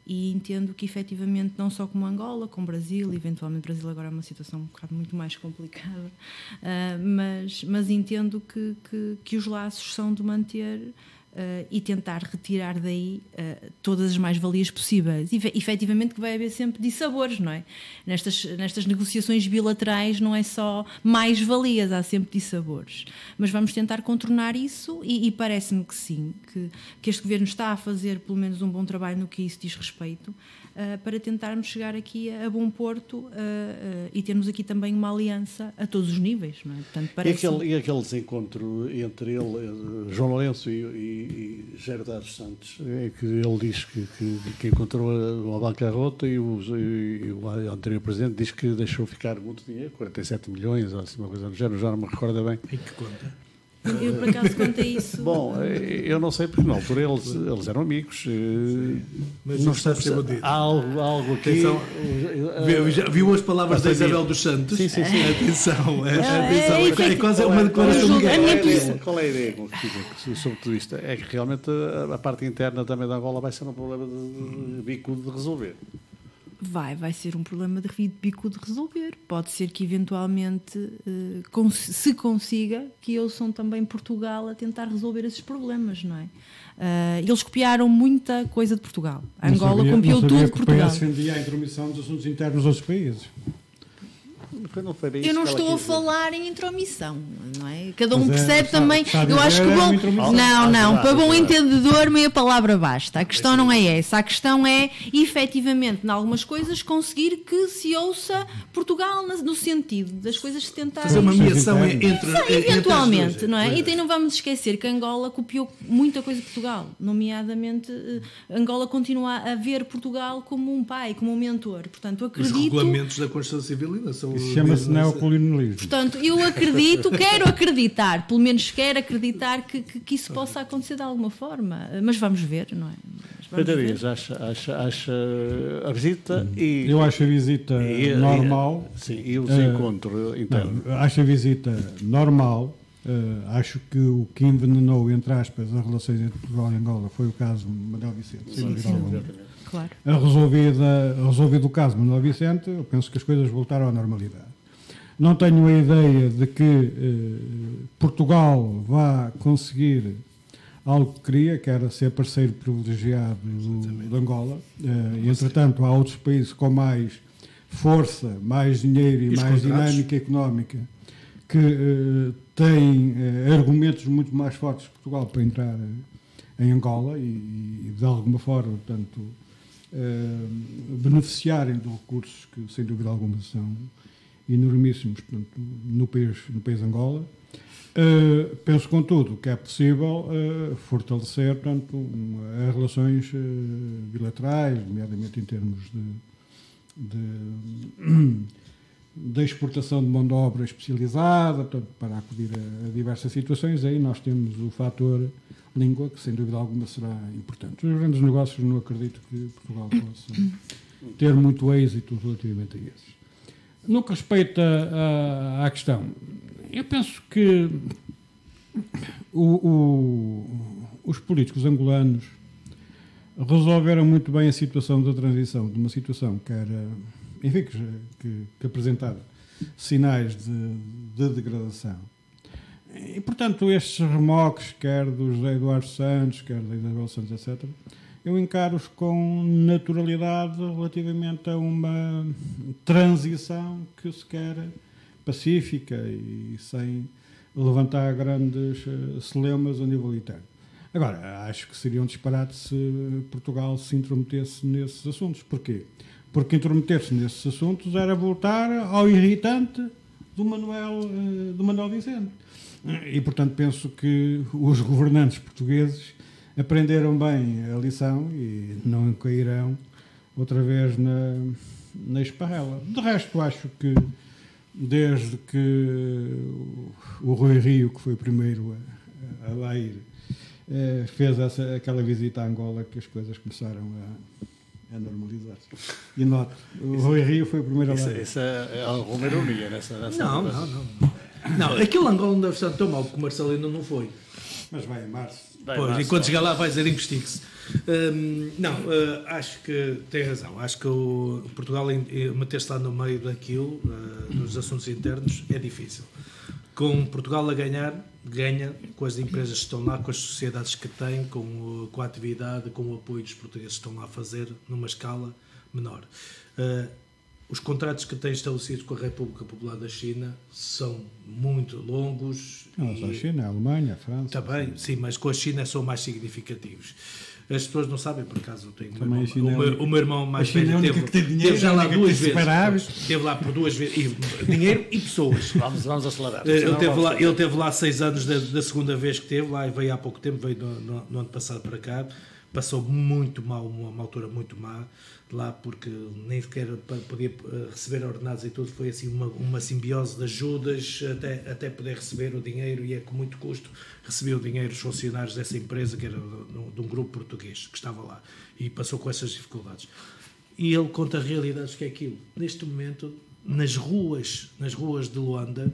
S2: E entendo que efetivamente não só como Angola, como Brasil, eventualmente Brasil agora é uma situação um bocado muito mais complicada, mas entendo que os laços são de manter e tentar retirar daí todas as mais-valias possíveis. E efetivamente que vai haver sempre dissabores, não é? Nestas negociações bilaterais não é só mais-valias, há sempre dissabores. Mas vamos tentar contornar isso e parece-me que sim, que este governo está a fazer pelo menos um bom trabalho no que isso diz respeito, para tentarmos chegar aqui a bom porto e termos aqui também uma aliança a todos os níveis, não é? Portanto, parece...
S1: E aquele desencontro entre ele, João Lourenço e Gerardo Santos, que ele diz que encontrou uma bancarrota e o anterior presidente diz que deixou ficar muito dinheiro, 47 milhões, ou assim, uma coisa do género, já não me recordo bem.
S4: Em que conta?
S2: Eu, por acaso, contei isso.
S1: Bom, eu não sei porque na altura eles eram amigos.
S4: Mas
S1: não
S4: está a ser
S1: há algo aqui.
S4: Viu as palavras da Isabel dos Santos?
S1: Sim.
S4: Atenção, é quase uma declaração de guerra.
S1: Qual é a ideia sobre tudo isto? É que realmente a parte interna também da Angola vai ser um problema de bicudo de resolver.
S2: Vai ser um problema de bico de resolver. Pode ser que eventualmente se consiga que ouçam também Portugal a tentar resolver esses problemas, não é? Eles copiaram muita coisa de Portugal. A Angola copiou tudo de Portugal.
S3: O PS defendia a intromissão dos assuntos internos dos outros países.
S2: Eu não estou a falar em intromissão, não é? Cada um percebe também. Eu acho que bom. Não, para bom entendedor, meia palavra basta. A questão não é essa. A questão é, efetivamente, em algumas coisas, conseguir que se ouça Portugal no sentido das coisas se tentarem.
S4: Fazer uma mediação entre.
S2: Eventualmente, não é? E não vamos esquecer que Angola copiou muita coisa de Portugal, nomeadamente Angola continua a ver Portugal como um pai, como um mentor. Portanto, acredito.
S4: Os regulamentos da Constituição Civil ainda são.
S3: Chama-se neocolonialismo.
S2: Portanto, eu acredito, quero acreditar, pelo menos quero acreditar que isso possa acontecer de alguma forma. Mas vamos ver, não é?
S1: Pedro Dias, acha a visita e...
S3: Eu acho a visita normal.
S1: Sim, e o desencontro interno.
S3: Acho a visita normal. Acho que o que envenenou, entre aspas, as relações entre Portugal e Angola foi o caso Manuel Vicente.
S2: Sim. Claro.
S3: Resolvido o caso Manuel Vicente, eu penso que as coisas voltaram à normalidade. Não tenho a ideia de que Portugal vá conseguir algo que queria, que era ser parceiro privilegiado de Angola. Entretanto, há outros países com mais força, mais dinheiro e mais dinâmica económica que têm argumentos muito mais fortes que Portugal para entrar em Angola e de alguma forma, portanto, beneficiarem de recursos que, sem dúvida alguma, são enormíssimos, portanto, no país Angola. Penso, contudo, que é possível fortalecer, portanto, as relações bilaterais, nomeadamente em termos da exportação de mão de obra especializada, portanto, para acudir a diversas situações. Aí nós temos o fator língua, que sem dúvida alguma será importante. Os grandes negócios não acredito que Portugal possa ter muito êxito relativamente a esses. No que respeita à questão, eu penso que os políticos angolanos resolveram muito bem a situação da transição, de uma situação que era, enfim, que apresentava sinais de degradação. E, portanto, estes remoques, quer do José Eduardo Santos, quer da Isabel Santos, etc., eu encaro-os com naturalidade relativamente a uma transição que se quer pacífica e sem levantar grandes celeumas a nível interno. Agora, acho que seria um disparate se Portugal se intrometesse nesses assuntos. Porquê? Porque intrometer-se nesses assuntos era voltar ao irritante do Manuel Vicente. E, portanto, penso que os governantes portugueses aprenderam bem a lição e não cairão outra vez na esparrela. De resto, acho que desde que o Rui Rio, que foi o primeiro a lá ir, fez aquela visita a Angola, que as coisas começaram a normalizar-se. E note, o Rui Rio foi o primeiro a lá ir.
S1: Isso é alguma ironia nessa
S4: Não, aquilo Angola não deve estar tão mal, porque o Marcelino não foi.
S3: Mas vai em março.
S4: E quando chegar lá vai dizer investigue-se. Acho que tem razão. Acho que o Portugal meter-se lá no meio daquilo, nos assuntos internos, é difícil. Com Portugal a ganhar, ganha com as empresas que estão lá, com as sociedades que têm, com a atividade, com o apoio dos portugueses que estão lá a fazer, numa escala menor. Os contratos que têm estabelecidos com a República Popular da China são muito longos.
S3: Não só a China, a Alemanha, a França.
S4: Também, sim, mas com a China são mais significativos. As pessoas não sabem, por acaso, eu tenho o meu irmão mais velho teve já lá duas vezes. Esteve lá por 2 vezes. Dinheiro e pessoas.
S1: Vamos acelerar.
S4: Ele teve lá 6 anos da segunda vez que esteve lá e veio há pouco tempo, veio no ano passado para cá. Passou muito mal, uma altura muito má lá, porque nem sequer podia receber ordenados e tudo. Foi assim uma simbiose de ajudas até poder receber o dinheiro, e é com muito custo recebeu o dinheiro os funcionários dessa empresa, que era de um grupo português que estava lá, e passou com essas dificuldades. E ele conta realidades que é aquilo. Neste momento, nas ruas de Luanda,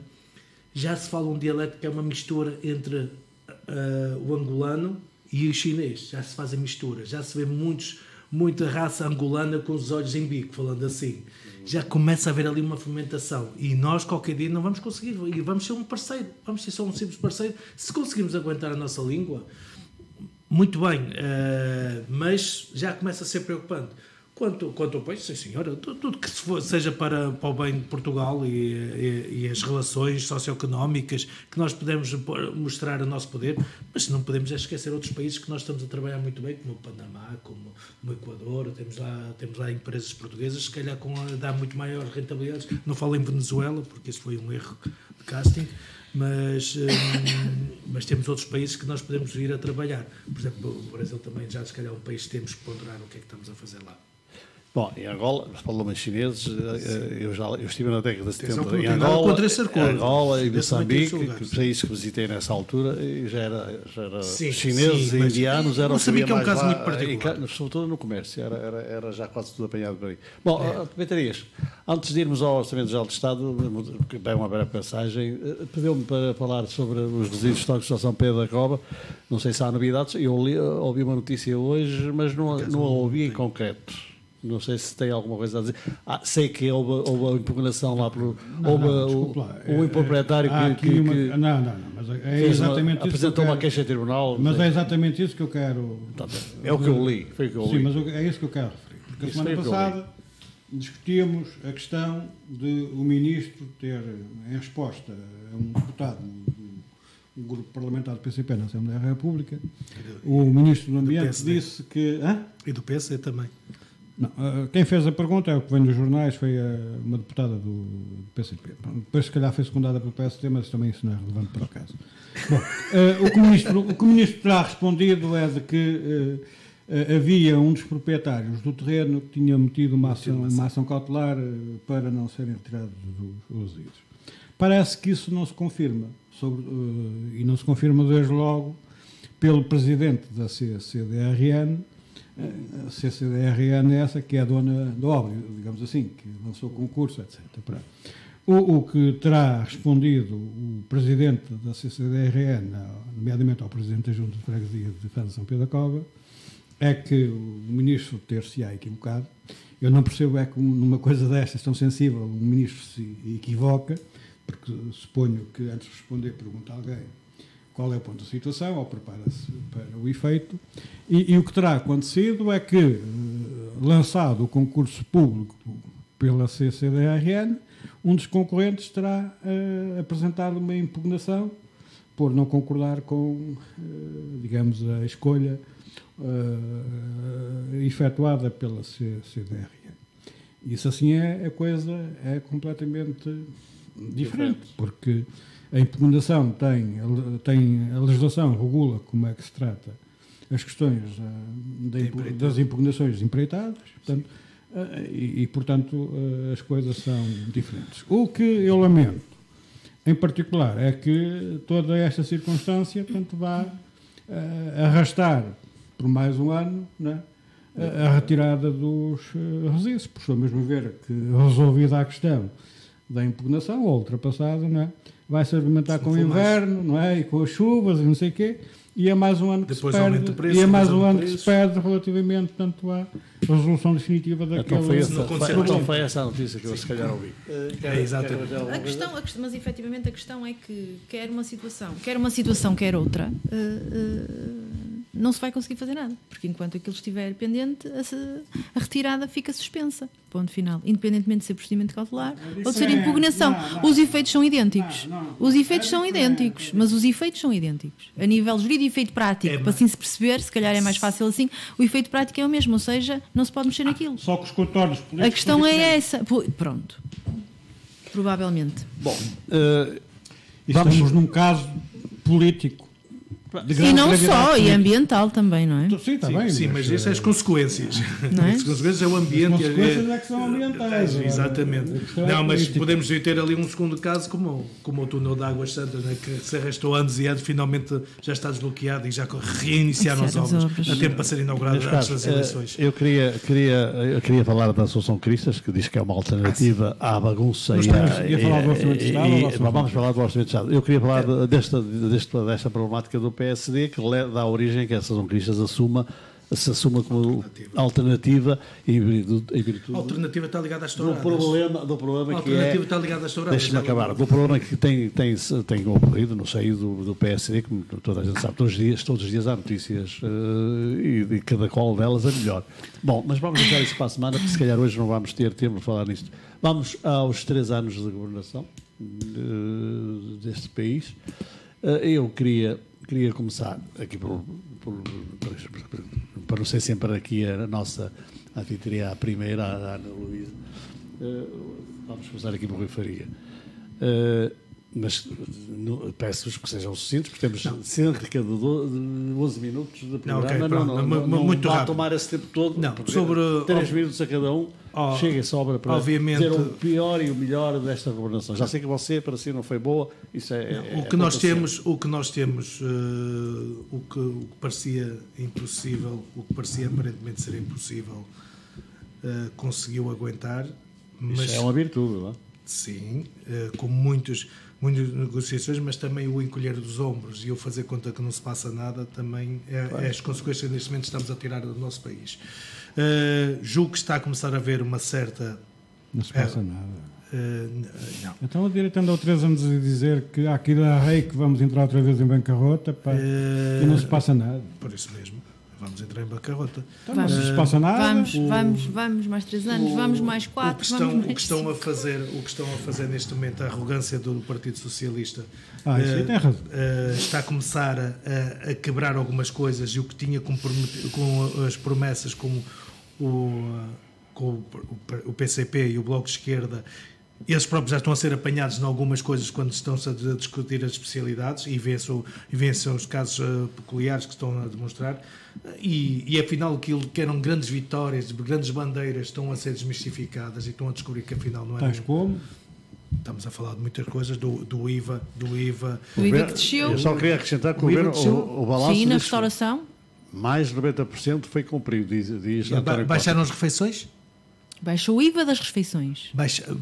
S4: já se fala um dialeto que é uma mistura entre o angolano e o chinês. Já se faz a mistura, já se vê muita raça angolana com os olhos em bico, falando assim. Já começa a haver ali uma fermentação, e nós qualquer dia não vamos conseguir, e vamos ser um parceiro, vamos ser só um simples parceiro. Se conseguirmos aguentar a nossa língua, muito bem, mas já começa a ser preocupante. Quanto ao país, sim senhora, tudo que seja para o bem de Portugal e as relações socioeconómicas, que nós podemos mostrar o nosso poder, mas não podemos esquecer outros países que nós estamos a trabalhar muito bem, como o Panamá, como o Equador. Temos lá empresas portuguesas, se calhar dá muito maior rentabilidade. Não falo em Venezuela, porque isso foi um erro de casting, mas temos outros países que nós podemos vir a trabalhar. Por exemplo, o Brasil também já, se calhar, é um país que temos que ponderar o que é que estamos a fazer lá.
S1: Bom, em Angola, falou em chineses, eu estive na década de 70 em
S4: Angola
S1: e Moçambique, países que visitei nessa altura, e já era chineses e indianos, era
S4: Moçambique é um caso muito particular.
S1: Sobretudo no comércio, era já quase tudo apanhado por aí. Bom, Beatriz, antes de irmos ao Orçamento Geral do Estado, que bem uma breve passagem, pediu-me para falar sobre os resíduos históricos de São Pedro da Cova. Não sei se há novidades, eu ouvi uma notícia hoje, mas não a ouvi em concreto. Não sei se tem alguma coisa a dizer. Sei que houve a impugnação lá pelo. O proprietário que
S3: mas é exatamente isso.
S1: Apresentou uma queixa em tribunal.
S3: Mas é exatamente isso que eu quero.
S1: É o que eu li. Foi o que eu li.
S3: Sim, mas é isso que eu quero referir. Porque a semana passada discutíamos a questão de o ministro ter, em resposta a um deputado do grupo parlamentar do PCP na Assembleia da República, o ministro do Ambiente disse que.
S4: E do PC também.
S3: Não, quem fez a pergunta é o que vem nos jornais, foi uma deputada do PCP. Depois, se calhar, foi secundada pelo PSD, mas também isso não é relevante para o caso. Bom, o que o ministro terá respondido é de que havia um dos proprietários do terreno que tinha metido uma ação cautelar para não serem retirados os resíduos. Parece que isso não se confirma, e não se confirma desde logo pelo presidente da CCDRN. A CCDRN é essa que é a dona da obra, digamos assim, que lançou o concurso, etc. O que terá respondido o presidente da CCDRN, nomeadamente ao presidente da Junta de Freguesia de Faz São Pedro da Cova, é que o ministro ter-se-á equivocado. Eu não percebo é que numa coisa destas tão sensível um ministro se equivoca, porque suponho que antes de responder pergunta a alguém qual é o ponto da situação, ou prepara-se para o efeito, e o que terá acontecido é que, lançado o concurso público pela CCDRN, um dos concorrentes terá apresentado uma impugnação por não concordar com, digamos, a escolha efetuada pela CCDRN. Isso assim a coisa é completamente diferente, porque a impugnação a legislação regula como é que se trata as questões das impugnações empreitadas, portanto, portanto, as coisas são diferentes. O que eu lamento, em particular, é que toda esta circunstância, portanto, vá arrastar por mais um ano, né, a retirada dos resíduos, por sua mesma ver que resolvida a questão da impugnação, ou ultrapassada, não é? Vai-se argumentar com o inverno, não é? E com as chuvas e não sei o quê, e é mais um ano que
S4: depois
S3: se perde,
S4: preço,
S3: e é mais um ano que se perde relativamente, tanto à resolução definitiva daquele...
S1: Então foi essa a notícia que eu se calhar ouvi.
S4: Exatamente.
S2: Mas efetivamente a questão é que quer uma situação, quer outra, não se vai conseguir fazer nada, porque enquanto aquilo estiver pendente, a retirada fica suspensa, ponto final, independentemente de ser procedimento cautelar ou de ser impugnação. Os efeitos são idênticos. Os efeitos são idênticos, mas os efeitos são idênticos. A nível jurídico e efeito prático, para assim se perceber, se calhar é mais fácil assim, o efeito prático é o mesmo, ou seja, não se pode mexer naquilo.
S3: Só que os contornos políticos...
S2: A questão é essa. Pronto. Provavelmente.
S1: Bom,
S3: estamos num caso político.
S2: E não só, e ambiental também, não é?
S3: Sim, também.
S4: Sim, mas isso é as consequências.
S2: Não é?
S4: As consequências é o ambiente.
S3: As consequências é que são ambientais.
S4: Exatamente. Não, mas podemos ter ali um segundo caso, como o túnel de Águas Santas, né, que se arrastou anos e anos, finalmente já está desbloqueado e já reiniciaram as obras, a tempo para ser inauguradas antes das eleições.
S1: Eu queria falar da Associação Cristas, que diz que é uma alternativa à bagunça vamos falar do Orçamento de Estado. Eu queria falar desta problemática do PSD, que dá origem a que a Associação Cristas se assuma como alternativa em virtude
S4: a alternativa está ligada à estourada.
S1: Do problema
S4: a
S1: que
S4: alternativa está ligada à estourada.
S1: Deixa-me acabar. Do problema que tem ocorrido no seio do PSD, como toda a gente sabe, todos os dias há notícias e cada qual delas é melhor. Bom, mas vamos deixar isso para a semana, porque se calhar hoje não vamos ter tempo de falar nisto. Vamos aos 3 anos de governação deste país. Eu queria começar aqui para não ser sempre aqui a nossa anfitriã, a primeira, a Ana Luísa. Vamos começar aqui por Rui Faria. Mas peço-vos que sejam sucintos, porque temos cerca de 12 minutos de programa. Não
S4: muito
S1: vá
S4: rápido.
S1: tomar esse tempo todo.
S4: Não, sobre
S1: 3 minutos a cada um. Chega e sobra para dizer o pior e o melhor desta governação. Já sei que você, para si, não foi boa. Isso
S4: o que nós temos, o que parecia impossível, o que parecia aparentemente ser impossível, conseguiu aguentar. Mas,
S1: isso é uma virtude, não é?
S4: Sim, com muitas negociações, mas também o encolher dos ombros e o fazer conta que não se passa nada também é as consequências que neste momento estamos a tirar do nosso país. Julgo que está a começar a haver uma certa...
S3: Não se passa nada.
S4: Não.
S3: Então a direita andou 3 anos a dizer que há aqui da rei que vamos entrar outra vez em bancarrota, e não se passa nada.
S4: Por isso mesmo. Vamos entrar em bancarrota.
S3: Então, não se passa nada.
S2: Vamos mais 3 anos, vamos mais 4.
S4: O que estão a fazer neste momento, a arrogância do Partido Socialista
S3: isso tem razão.
S4: está a começar a quebrar algumas coisas, e o que tinha comprometido com as promessas com o PCP e o Bloco de Esquerda Eles próprios já estão a ser apanhados em algumas coisas quando estão-se a discutir as especialidades e vêem-se os casos peculiares que estão a demonstrar. E afinal, aquilo que eram grandes vitórias, grandes bandeiras, estão a ser desmistificadas e estão a descobrir que afinal não é.
S3: Tais como?
S4: Estamos a falar de muitas coisas, do IVA.
S2: O IVA que desceu.
S1: Eu só queria acrescentar que o balanço.
S2: Sim, na restauração.
S1: Mais de 90% foi cumprido, diz António
S4: Baixaram as refeições?
S2: Baixou o IVA das refeições.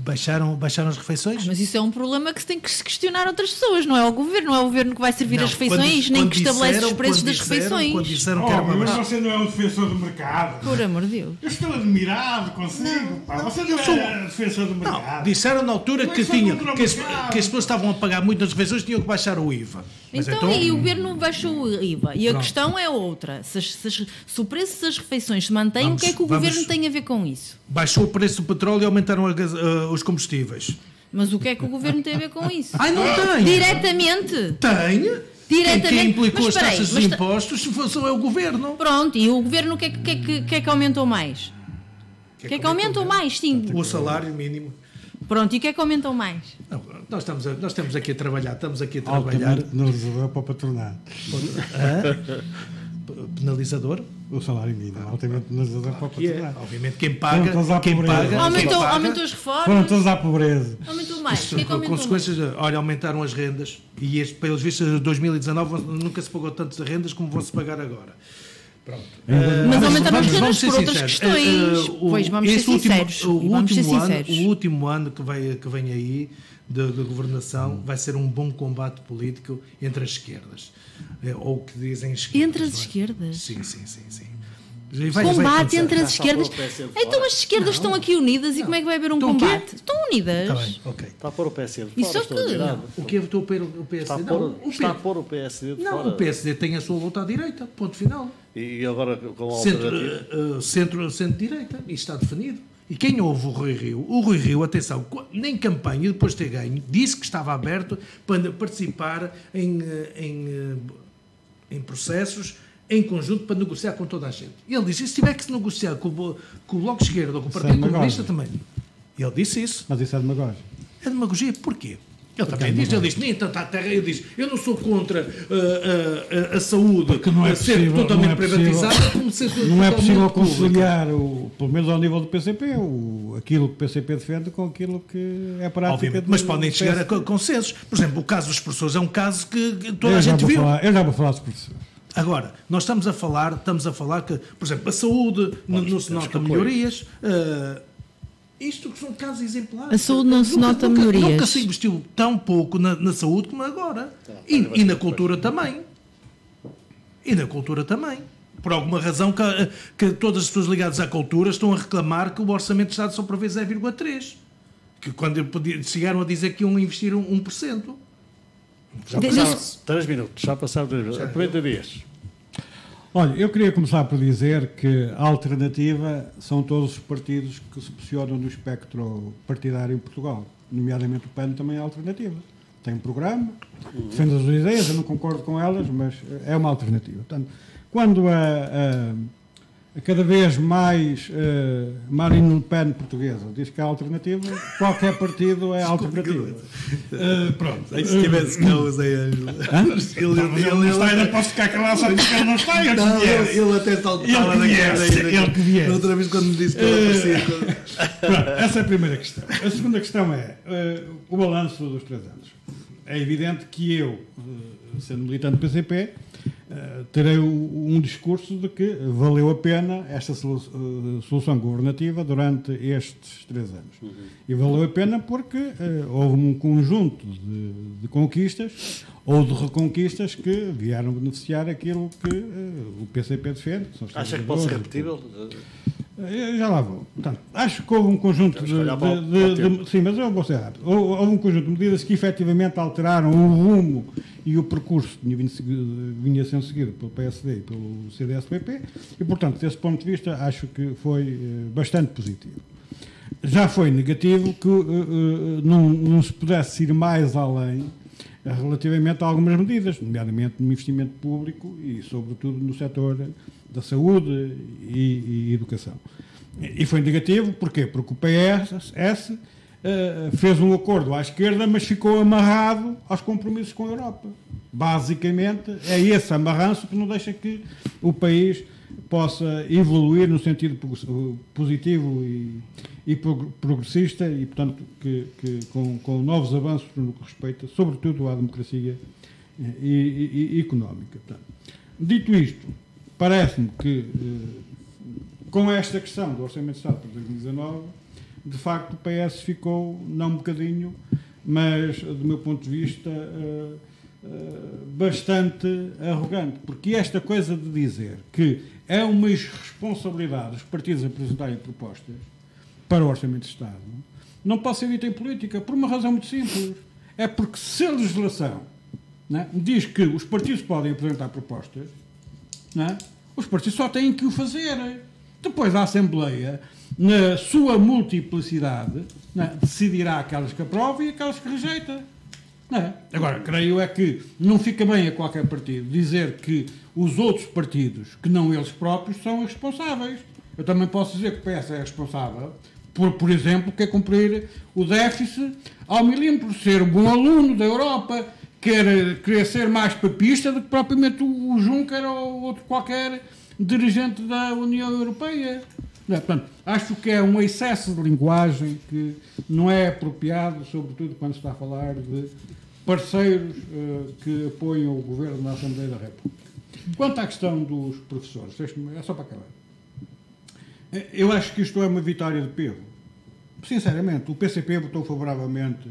S4: Baixaram as refeições?
S2: Mas isso é um problema que se tem que se questionar outras pessoas, não é o governo. Não é o governo que vai servir as refeições, nem que estabelece os preços das refeições.
S4: Quando disseram que era
S5: mas você não é um defensor do mercado.
S2: Por amor de Deus.
S5: Eu estou admirado consigo. Você não é defensor do mercado.
S4: Disseram na altura que as pessoas estavam a pagar muito nas refeições e tinham que baixar o IVA.
S2: Então, e o governo baixou o IVA. E a questão é outra. Se o preço das refeições se mantém, o que é que o governo tem a ver com isso?
S4: Baixou o preço do petróleo e aumentaram os combustíveis.
S2: Mas o que é que o governo tem a ver com isso?
S4: Ai, não tem!
S2: Diretamente!
S4: Tem!
S2: Diretamente.
S4: Quem implicou
S2: mas
S4: as taxas dos impostos é o governo.
S2: Pronto, e o governo o que é que aumentou mais? O que é que aumentou mais? Sim.
S4: O salário mínimo.
S2: Pronto, e o que é que aumentou mais?
S4: Não, nós estamos aqui a trabalhar,
S3: Altamente penalizador para o patronato.
S4: Penalizador?
S3: O salário mínimo, altamente penalizador para o patronato.
S4: Obviamente quem paga.
S2: Aumentou as reformas.
S3: Foram todos à pobreza.
S2: Aumentou mais. O que é que aumentou
S4: consequências,
S2: mais?
S4: olha, aumentaram as rendas e pelos vistos de 2019 nunca se pagou tantas rendas como vão-se pagar agora. Pronto.
S2: Mas aumentaram as rendas por outras
S4: sinceros.
S2: questões. Pois, vamos ser sinceros.
S4: O último ano que vem aí de governação vai ser um bom combate político entre as esquerdas. Ou o que dizem esquerdas.
S2: Entre as esquerdas?
S4: Sim.
S2: Combate entre as esquerdas. Então as esquerdas estão aqui unidas e como é que vai haver um combate? Estão unidas.
S4: Está bem, ok.
S1: Está a pôr o PSD de
S2: Isso
S1: fora,
S2: é
S1: estou
S2: que-
S1: admirado.
S4: O que estou a pôr o PSD?
S1: Está a pôr o PSD de
S4: Não,
S1: fora.
S4: o PSD tem a sua luta à direita, ponto final.
S1: E agora com a alternativa?
S4: Centro-direita, isso está definido. E quem ouve o Rui Rio, atenção, nem campanha, depois de ter ganho, disse que estava aberto para participar em processos em conjunto para negociar com toda a gente. E ele disse, e se tiver que se negociar com o Bloco de Esquerda ou com o Partido Comunista também. E ele disse isso.
S3: Mas isso é demagogia.
S4: É demagogia, porquê? Ele também diz, ele diz, nem tanto à terra, ele diz, eu não sou contra a saúde
S3: Porque não é
S4: ser
S3: possível,
S4: totalmente
S3: não é possível,
S4: privatizada, como ser
S3: Não é
S4: totalmente
S3: possível
S4: pública.
S3: conciliar, pelo menos ao nível do PCP, aquilo que o PCP defende com aquilo que é prática.
S4: Obviamente, mas podem chegar a consensos. Por exemplo, o caso dos professores é um caso que toda a gente viu.
S3: Eu já vou falar dos professores.
S4: Agora, nós estamos a falar que, por exemplo, a saúde não se nota melhorias. Isto que são casos exemplares.
S2: A saúde não se nota melhorias.
S4: Nunca se investiu tão pouco na saúde como agora. E na cultura também. Por alguma razão que todas as pessoas ligadas à cultura estão a reclamar que o Orçamento de Estado só prevê 0,3%. Que quando chegaram a dizer que iam investir 1%.
S1: Já passaram 3 minutos. Já passaram 3 minutos. 40 dias.
S3: Olha, eu queria começar por dizer que a alternativa são todos os partidos que se posicionam no espectro partidário em Portugal. Nomeadamente o PAN também é alternativa. Tem um programa, defende as suas ideias, eu não concordo com elas, mas é uma alternativa. Portanto, quando cada vez mais Marine Le Pen portuguesa diz que é alternativa, qualquer partido é alternativa.
S4: Pronto, aí se tivesse cá, usei Ângela.
S5: Ele não está, ainda posso ficar calado só porque ele não está.
S4: Ele até estava na guerra.
S5: Ele que viesse.
S4: Outra vez quando me disse que ela aparecia.
S3: Pronto, essa é a primeira questão. A segunda questão é o balanço dos 3 anos. É evidente que eu, sendo militante do PCP, terei um discurso de que valeu a pena esta solução governativa durante estes 3 anos. E valeu a pena porque houve um conjunto de conquistas ou de reconquistas que vieram beneficiar aquilo que o PCP defende.
S1: Acha que pode ser repetível?
S3: Já lá vou. Portanto, acho que houve um conjunto sim, mas eu vou ser rápido. Houve um conjunto de medidas que efetivamente alteraram o rumo e o percurso que vinha sendo seguido pelo PSD e pelo CDS-PP e, portanto, desse ponto de vista, acho que foi bastante positivo. Já foi negativo que não se pudesse ir mais além relativamente a algumas medidas, nomeadamente no investimento público e, sobretudo, no setor da saúde e educação. E foi negativo, porquê? Porque o PS fez um acordo à esquerda, mas ficou amarrado aos compromissos com a Europa. Basicamente, é esse amarranço que não deixa que o país possa evoluir no sentido positivo e progressista e, portanto, com novos avanços no que respeita, sobretudo, à democracia e económica. Portanto, dito isto, parece-me que, com esta questão do Orçamento de Estado para 2019, de facto, o PS ficou, não um bocadinho, mas, do meu ponto de vista, bastante arrogante. Porque esta coisa de dizer que é uma irresponsabilidade os partidos apresentarem propostas para o Orçamento de Estado não pode ser dita em política, por uma razão muito simples. É porque se a legislação, né, diz que os partidos podem apresentar propostas, né, os partidos só têm que o fazer. Depois a Assembleia, na sua multiplicidade, né, decidirá aquelas que aprova e aquelas que rejeita. Não. Agora, creio é que não fica bem a qualquer partido dizer que os outros partidos, que não eles próprios, são responsáveis. Eu também posso dizer que o PS é responsável por exemplo, quer cumprir o déficit ao milímetro, ser um bom aluno da Europa, querer ser mais papista do que propriamente o Juncker ou outro qualquer dirigente da União Europeia. Portanto, acho que é um excesso de linguagem que não é apropriado, sobretudo quando se está a falar de parceiros que apoiam o Governo na Assembleia da República. Quanto à questão dos professores, é só para acabar. Eu acho que isto é uma vitória de peso. Sinceramente, o PCP votou favoravelmente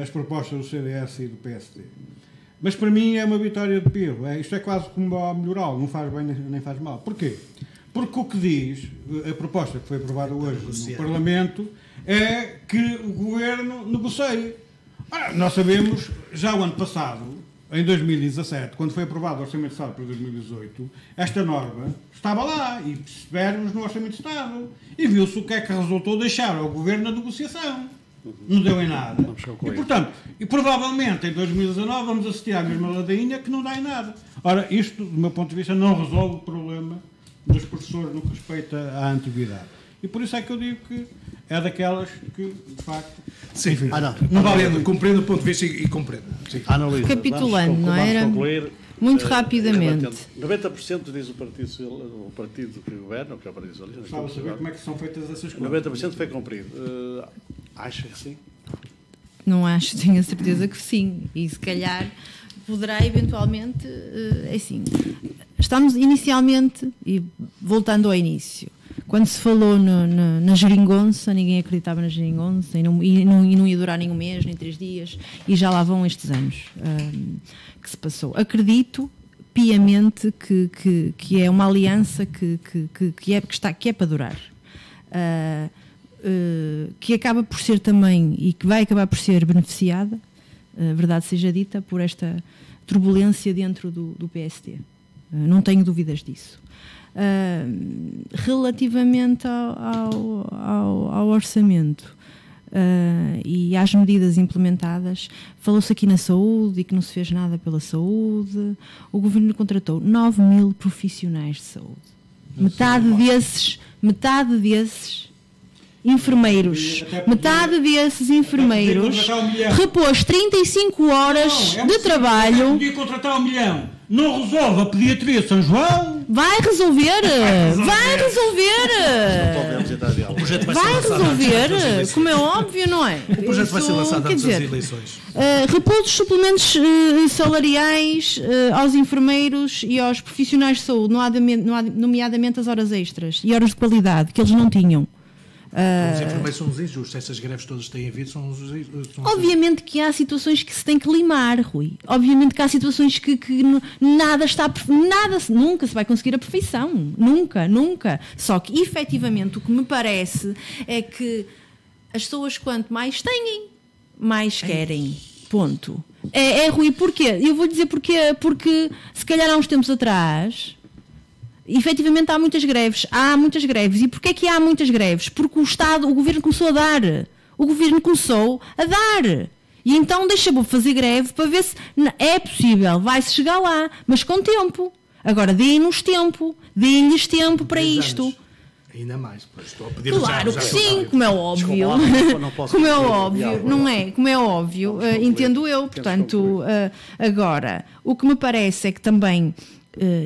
S3: as propostas do CDS e do PSD. Mas para mim é uma vitória de peso. Isto é quase como a melhoral, não faz bem nem faz mal. Porquê? Porque o que diz a proposta que foi aprovada hoje no Parlamento é que o Governo negocie. Nós sabemos, já o ano passado, em 2017, quando foi aprovado o Orçamento de Estado para 2018, esta norma estava lá e percebemos no Orçamento de Estado e viu-se o que é que resultou deixar ao Governo a negociação. Não deu em nada. E, portanto, provavelmente em 2019 vamos assistir à mesma ladainha que não dá em nada. Ora, isto, do meu ponto de vista, não resolve o problema dos professores no que respeita à antiguidade. E por isso é que eu digo que é daquelas que, de facto...
S4: Sim, enfim, não vale, compreendo o ponto de vista e compreendo.
S2: Recapitulando, não era? Muito rapidamente.
S1: 90% diz o partido que governa, que é o Partido Socialista.
S3: Gostava de saber como é que são feitas essas coisas.
S1: 90% foi cumprido. Acha que sim?
S2: Não acho, tenho a certeza que sim. E se calhar poderá eventualmente... assim, estamos inicialmente, e voltando ao início, quando se falou na geringonça, ninguém acreditava na geringonça e não ia durar nem um mês, nem 3 dias, e já lá vão estes anos que se passou. Acredito piamente que é uma aliança que é para durar. Que acaba por ser também, e que vai acabar por ser beneficiada, verdade seja dita, por esta turbulência dentro do PSD. Não tenho dúvidas disso. Relativamente ao orçamento e às medidas implementadas, falou-se aqui na saúde e que não se fez nada pela saúde. O Governo contratou 9.000 profissionais de saúde. Metade desses enfermeiros, repôs 35 horas de trabalho.
S3: Podia contratar 1 milhão. Não resolve a pediatria de São João?
S2: Vai resolver.
S4: O projeto vai
S2: Vai
S4: ser lançado
S2: resolver, como é óbvio, não é?
S4: O projeto vai ser lançado antes das eleições.
S2: Repôs os suplementos salariais aos enfermeiros e aos profissionais de saúde, nomeadamente as horas extras e horas de qualidade, que eles não tinham.
S4: Os enfermeiros são os injustos. Essas greves todas que têm havido são os
S2: Obviamente que há situações que se tem que limar, Rui. Obviamente que há situações que nunca se vai conseguir a perfeição. Nunca. Só que, efetivamente, o que me parece é que as pessoas, quanto mais têm, mais querem. Ponto. Rui, porquê? Eu vou dizer porquê. Porque, se calhar há uns tempos atrás... efetivamente há muitas greves. E porquê é que há muitas greves? Porque o Governo começou a dar. E então deixa-me fazer greve para ver se é possível, vai-se chegar lá, mas com tempo. Agora deem-lhes tempo para isto.
S4: Ainda mais, pois estou a pedir
S2: Claro
S4: já
S2: que sim, como é óbvio.
S1: Desculpa lá, não posso
S2: Como é
S1: dizer,
S2: óbvio,
S1: diabo.
S2: não é? Como é óbvio, entendo eu. Portanto, agora, o que me parece é que também,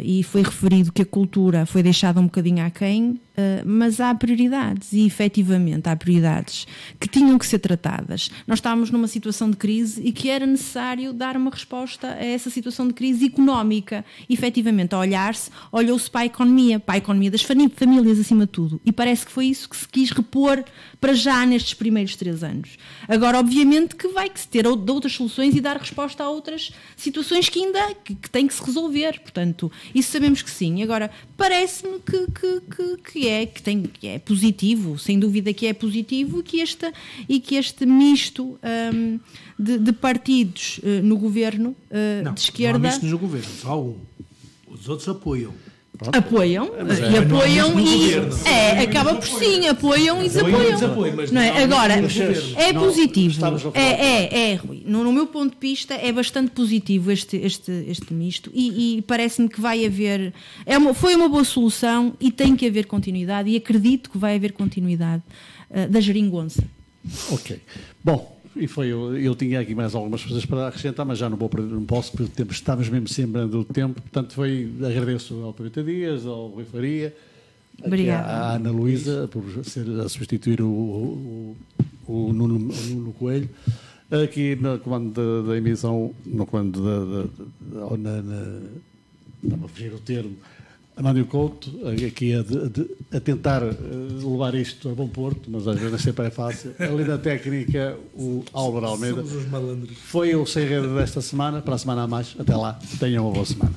S2: e foi referido que a cultura foi deixada um bocadinho aquém, mas há prioridades e efetivamente há prioridades que tinham que ser tratadas. Nós estávamos numa situação de crise e que era necessário dar uma resposta a essa situação de crise económica. Efetivamente, a olhar-se, olhou-se para a economia das famílias acima de tudo, e parece que foi isso que se quis repor para já nestes primeiros 3 anos. Agora, obviamente que vai que se ter de outras soluções e dar resposta a outras situações que ainda que têm que se resolver. Portanto, isso sabemos que sim. Agora, parece-me que é positivo, sem dúvida que é positivo, e que este misto de partidos no governo de esquerda.
S4: Não há mistos no governo, só um. Os outros apoiam.
S2: Apoiam e
S4: não há
S2: apoiam
S4: mistos no
S2: e
S4: governo.
S2: acaba por sim, apoiam e desapoiam.
S4: Mas
S2: Não é?
S4: não há
S2: Agora,
S4: mistos no governo.
S2: é
S1: Não,
S2: positivo.
S1: estamos a falar
S2: Rui. No meu ponto de vista, é bastante positivo este misto e parece-me que vai haver. Foi uma boa solução e tem que haver continuidade, e acredito que vai haver continuidade da geringonça.
S1: Ok. Bom, e foi, eu tinha aqui mais algumas coisas para acrescentar, mas já não posso, porque estamos mesmo sempre do tempo. Portanto, agradeço ao Pimenta Dias, ao Rui Faria,
S2: Obrigada.
S1: à Ana Luísa, por a substituir o Nuno Coelho. Aqui no comando da emissão, no comando estava a fugir o termo, Amádio Couto, aqui a tentar levar isto a bom porto, mas às vezes sempre é fácil. Ali na técnica, o Álvaro Almeida.
S4: Somos os malandros.
S1: Foi o Sem Rede desta semana, para a semana a mais. Até lá, tenham uma boa semana.